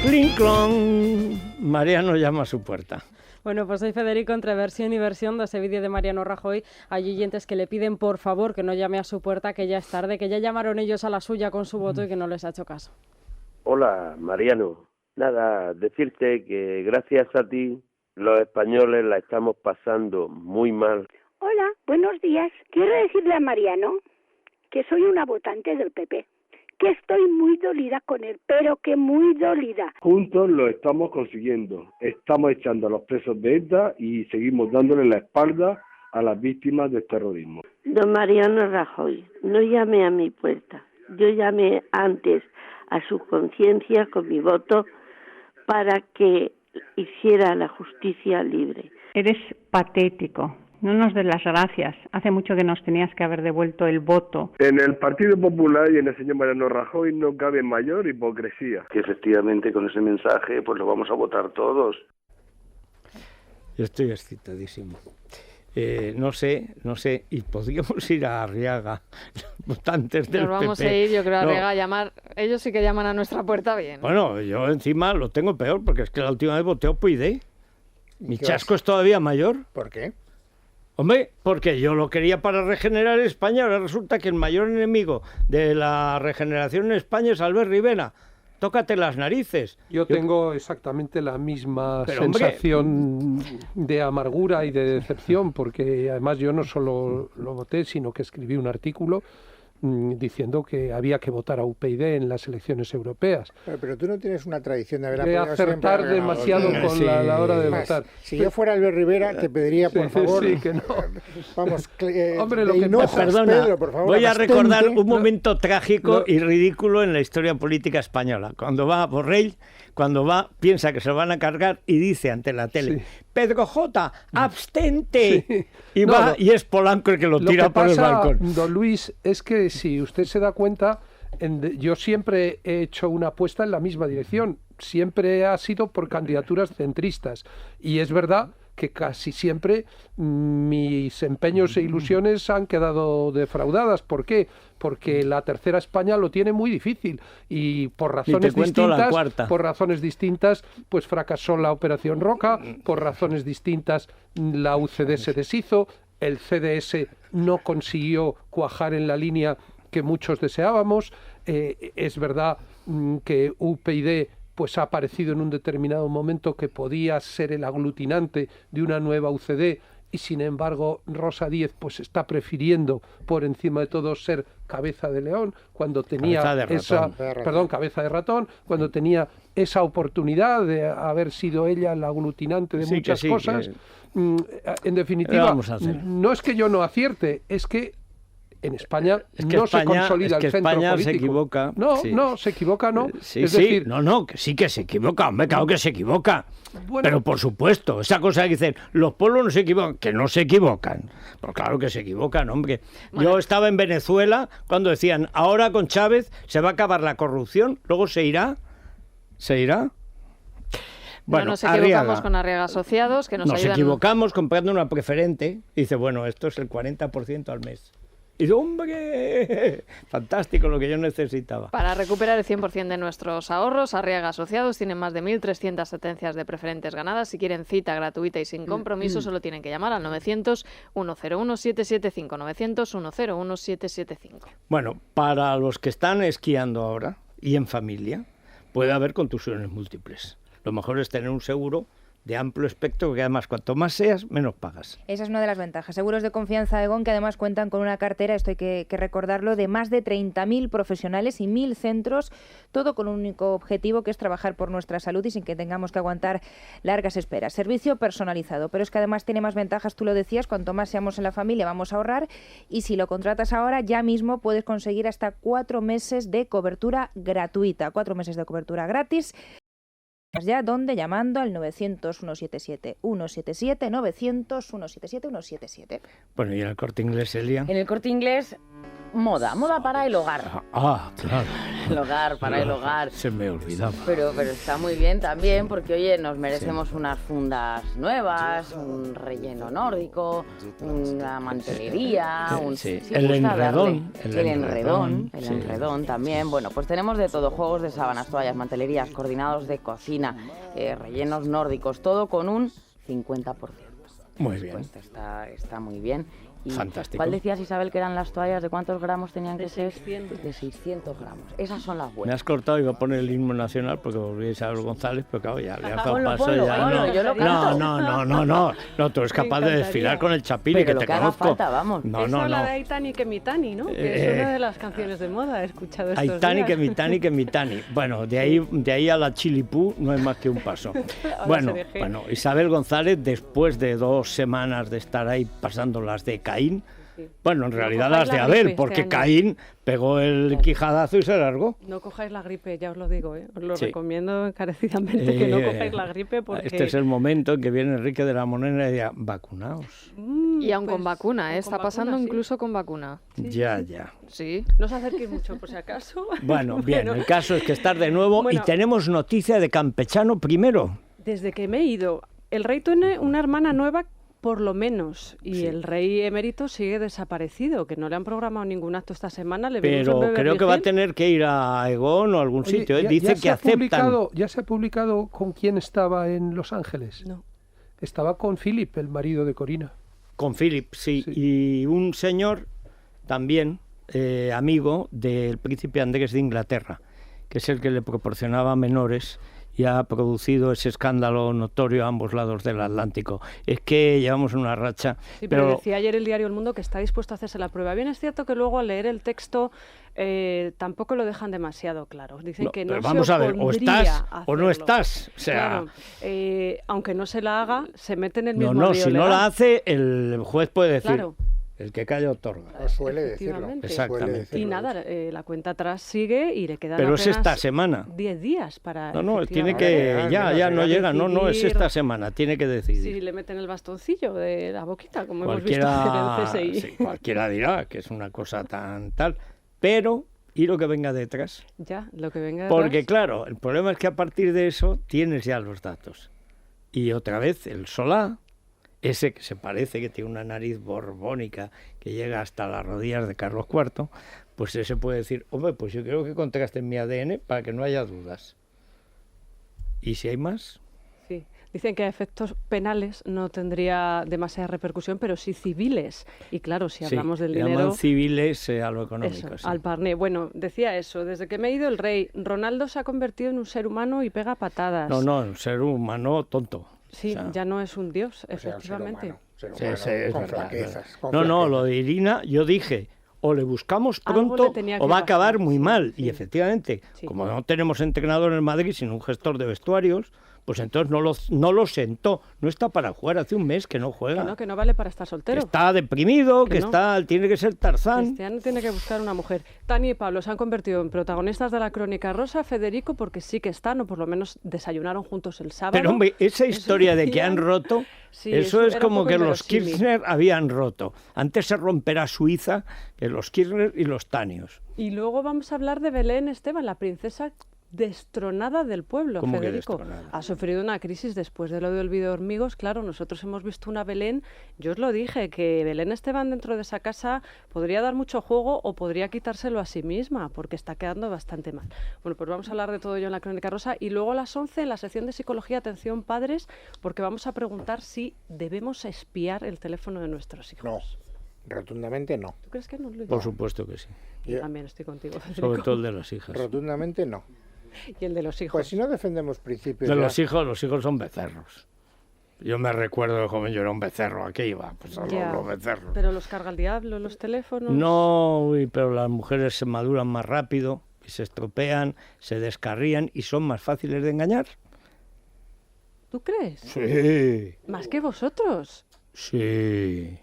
Clink clon, Mariano llama a su puerta. Bueno, pues soy Federico, entre versión y versión de ese vídeo de Mariano Rajoy. Hay oyentes que le piden, por favor, que no llame a su puerta, que ya es tarde, que ya llamaron ellos a la suya con su voto y que no les ha hecho caso. Hola, Mariano. Nada, decirte que gracias a ti los españoles la estamos pasando muy mal. Hola, buenos días. Quiero decirle a Mariano que soy una votante del PP, que estoy muy dolida con él, pero que muy dolida. Juntos lo estamos consiguiendo. Estamos echando a los presos de ETA y seguimos dándole la espalda a las víctimas del terrorismo. Don Mariano Rajoy, no llame a mi puerta. Yo llamé antes a su conciencia con mi voto para que hiciera la justicia libre. Eres patético. No nos des las gracias. Hace mucho que nos tenías que haber devuelto el voto. En el Partido Popular y en el señor Mariano Rajoy no cabe mayor hipocresía. Que efectivamente con ese mensaje pues lo vamos a votar todos. Yo estoy excitadísimo. No sé, y podríamos ir a Arriaga, votantes del PP. Nos vamos a ir, yo creo, a Arriaga a llamar. Ellos sí que llaman a nuestra puerta bien. Bueno, yo encima lo tengo peor, porque es que la última vez voté a UPyD. Mi chasco es todavía mayor. ¿Por qué? Hombre, porque yo lo quería para regenerar España, ahora resulta que el mayor enemigo de la regeneración en España es Albert Rivera. Tócate las narices. Yo tengo exactamente la misma sensación de amargura y de decepción, porque además yo no solo lo voté, sino que escribí un artículo diciendo que había que votar a UPyD en las elecciones europeas. Pero tú no tienes una tradición de haber de acertar demasiado con la hora de votar. Si yo fuera Albert Rivera, te pediría, por favor... Sí, que no. Vamos, hombre, lo que pasa... Perdona, Pedro, por favor, voy a recordar un momento trágico y ridículo en la historia política española. Cuando va Borrell, piensa que se lo van a cargar y dice ante la tele, Pedro J, abstente. Sí. Y es Polanco el que lo tira por el balcón. Don Luis, es que si usted se da cuenta, yo siempre he hecho una apuesta en la misma dirección. Siempre ha sido por candidaturas centristas. Y es verdad que casi siempre mis empeños e ilusiones han quedado defraudadas. ¿Por qué? Porque la tercera España lo tiene muy difícil y por razones distintas, pues fracasó la Operación Roca, por razones distintas la UCD se deshizo, el CDS no consiguió cuajar en la línea que muchos deseábamos. Es verdad que UPyD pues ha aparecido en un determinado momento que podía ser el aglutinante de una nueva UCD y sin embargo Rosa Díez pues está prefiriendo por encima de todo ser cabeza de león cuando tenía cabeza de ratón, cuando tenía esa oportunidad de haber sido ella la aglutinante de muchas cosas. En definitiva, no es que yo no acierte, es que en España se consolida el centro político. Se equivoca. No, se equivoca, no. Es decir, sí que se equivoca, hombre, claro que se equivoca. Bueno, pero por supuesto, esa cosa que dicen, los pueblos no se equivocan, que no se equivocan. Pues claro que se equivocan, hombre. Bueno. Yo estaba en Venezuela cuando decían, ahora con Chávez se va a acabar la corrupción, luego se irá. Bueno, nos equivocamos con Arriaga Asociados, que nos ayudan. Nos equivocamos comprando una preferente. Y dice, bueno, esto es el 40% al mes. Y dice, ¡hombre! Fantástico, lo que yo necesitaba. Para recuperar el 100% de nuestros ahorros, Arriaga Asociados tienen más de 1.300 sentencias de preferentes ganadas. Si quieren cita gratuita y sin compromiso, solo tienen que llamar al 900-101-775. 900-101-775. Bueno, para los que están esquiando ahora y en familia, puede haber contusiones múltiples. Lo mejor es tener un seguro de amplio espectro, que además cuanto más seas, menos pagas. Esa es una de las ventajas. Seguros de confianza Aegon, que además cuentan con una cartera, esto hay que recordarlo, de más de 30.000 profesionales y 1.000 centros, todo con un único objetivo, que es trabajar por nuestra salud y sin que tengamos que aguantar largas esperas. Servicio personalizado, pero es que además tiene más ventajas, tú lo decías, cuanto más seamos en la familia vamos a ahorrar, y si lo contratas ahora, ya mismo puedes conseguir hasta 4 meses de cobertura gratuita, 4 meses de cobertura gratis. Ya, ¿dónde? Llamando al 900-177-177, 900-177-177. Bueno, ¿y en el Corte Inglés, Elia? En el Corte Inglés moda para el hogar. Ah, claro. El hogar, para el hogar. Se me olvidaba. Pero está muy bien también porque, oye, nos merecemos unas fundas nuevas, un relleno nórdico, una mantelería, el enredón. El enredón también. Bueno, pues tenemos de todo, juegos de sábanas, toallas, mantelerías, coordinados de cocina, rellenos nórdicos, todo con un 50%. Muy bien. Está muy bien. ¿Y fantástico. ¿Cuál decías, Isabel, que eran las toallas? ¿De cuántos gramos tenían que ser? 600. De 600 gramos. Esas son las buenas. Me has cortado, iba a poner el himno nacional porque volví a Isabel González, pero claro, ya le has dado paso. Ponlo, yo lo canto. No, tú eres capaz de desfilar con el Chapili, que te conozco. Falta, vamos. No. La de Aitani que Mitani, ¿no? Que es una de las canciones de moda, he escuchado estos Aitani días. que Mitani. Bueno, de ahí a la Chilipú no es más que un paso. Bueno, Isabel González, después de 2 semanas de estar ahí pasando las de Caín, bueno, en realidad las de Abel, porque Caín pegó el quijadazo y se largó. No cojáis la gripe, ya os lo digo, os lo recomiendo encarecidamente que no cojáis la gripe porque... Este es el momento en que viene Enrique de la Moneda y dice, vacunaos. Y aún con vacuna, está pasando incluso con vacuna. Ya. Sí. No os acerquéis mucho, por si acaso. Bueno, bien, el caso es que estar de nuevo y tenemos noticia de Campechano primero. Desde que me he ido, el rey tiene una hermana nueva por lo menos, y el rey emérito sigue desaparecido, que no le han programado ningún acto esta semana. Pero creo que va a tener que ir a Egon o a algún sitio. Dice que aceptan. ¿Ya se ha publicado con quién estaba en Los Ángeles? No. Estaba con Philip, el marido de Corina. Con Philip, sí. Y un señor también, amigo del príncipe Andrés de Inglaterra, que es el que le proporcionaba menores y ha producido ese escándalo notorio a ambos lados del Atlántico. Es que llevamos una racha. Sí, pero decía ayer el diario El Mundo que está dispuesto a hacerse la prueba. Bien, es cierto que luego al leer el texto tampoco lo dejan demasiado claro. Dicen que no, pero vamos a ver, o estás o no estás. O sea, claro, aunque no se la haga, se mete en el mismo lío si legal. no la hace, el juez puede decir... Claro. El que calla otorga. Suele decirlo. Exactamente. Y nada, la cuenta atrás sigue y le quedan Pero es esta semana. 10 días para... No, tiene que... Ya no llega. No, es esta semana. Tiene que decidir. Si le meten el bastoncillo de la boquita, como hemos visto en el CSI. Sí, cualquiera dirá que es una cosa tan tal. Pero... ¿Y lo que venga detrás? Ya, lo que venga detrás. Porque claro, el problema es que a partir de eso tienes ya los datos. Y otra vez el Solá, ese que se parece que tiene una nariz borbónica que llega hasta las rodillas de Carlos IV, pues ese puede decir, hombre, pues yo creo que contrasten mi ADN para que no haya dudas. ¿Y si hay más? Sí, dicen que a efectos penales no tendría demasiada repercusión, pero sí civiles. Y claro, si hablamos del dinero... llaman civiles a lo económico. Eso, sí. al parné. Bueno, decía eso, desde que me he ido el rey, Ronaldo se ha convertido en un ser humano y pega patadas. No, un ser humano tonto. Sí, ya no es un dios, efectivamente. Ser humano, con flaquezas. No, lo de Irina, yo dije, o le buscamos pronto o va a acabar muy mal. Y efectivamente, como no tenemos entrenador en Madrid, sino un gestor de vestuarios, pues entonces no lo sentó. No está para jugar, hace un mes que no juega. Que no vale para estar soltero. Que está deprimido, tiene que ser Tarzán. Cristiano tiene que buscar una mujer. Tania y Pablo se han convertido en protagonistas de la Crónica Rosa. Federico, porque sí que están, o por lo menos desayunaron juntos el sábado. Pero hombre, esa historia de que han roto, eso es como que los Kirchner habían roto. Antes se romperá Suiza que los Kirchner y los Tanios. Y luego vamos a hablar de Belén Esteban, la princesa destronada del pueblo. Federico ha sufrido una crisis después de lo de Olvido Hormigos. Claro, nosotros hemos visto una Belén, yo os lo dije, que Belén Esteban dentro de esa casa podría dar mucho juego o podría quitárselo a sí misma, porque está quedando bastante mal. Bueno, pues vamos a hablar de todo ello en la Crónica Rosa y luego a las 11 en la sección de Psicología, atención padres, porque vamos a preguntar si debemos espiar el teléfono de nuestros hijos. No, rotundamente no. ¿Tú crees que no, Luis? Por supuesto que sí. Yo también estoy contigo, Federico. Sobre todo el de las hijas. Rotundamente no. ¿Y el de los hijos? Pues si no defendemos principios... Los hijos son becerros. Yo me recuerdo de joven, yo era un becerro, ¿a qué iba? Pues a los becerros. ¿Pero los carga el diablo, los teléfonos? No, pero las mujeres se maduran más rápido, y se estropean, se descarrían y son más fáciles de engañar. ¿Tú crees? Sí. ¿Más que vosotros? Sí.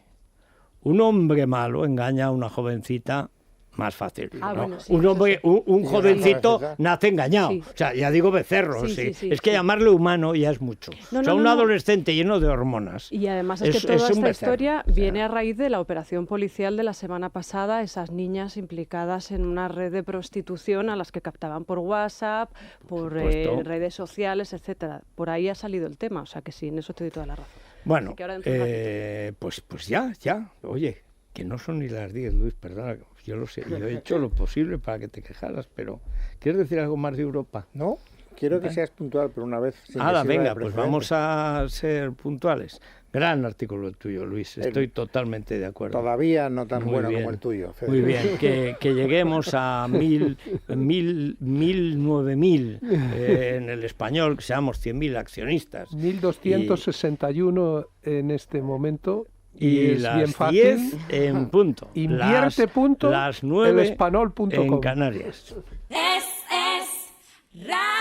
Un hombre malo engaña a una jovencita más fácil. Ah, ¿no? bueno, sí, un hombre, un jovencito sí. nace engañado. Sí. O sea, ya digo becerro. Sí, Sí. Es que llamarle humano ya es mucho. No, o sea, no, un no. adolescente lleno de hormonas. Y además es que toda un esta becerro. historia viene a raíz de la operación policial de la semana pasada, esas niñas implicadas en una red de prostitución a las que captaban por WhatsApp, por redes sociales, etcétera. Por ahí ha salido el tema, o sea que sí, en eso te doy toda la razón. Bueno, pues ya. Oye, que no son ni las 10, Luis, perdona. Yo lo sé, yo he hecho lo posible para que te quejaras, pero ¿quieres decir algo más de Europa? No, quiero que seas puntual por una vez. Venga, pues vamos a ser puntuales. Gran artículo el tuyo, Luis, estoy totalmente de acuerdo. Todavía no tan muy bueno bien, como el tuyo, Federico. Muy bien, que lleguemos a 9.000 en el español, que seamos 100.000 accionistas. 1.261 en este momento. Y es las bien fácil. 10 en punto. Invierte punto. Las 9 elespanol.com. en Canarias. Es Radio.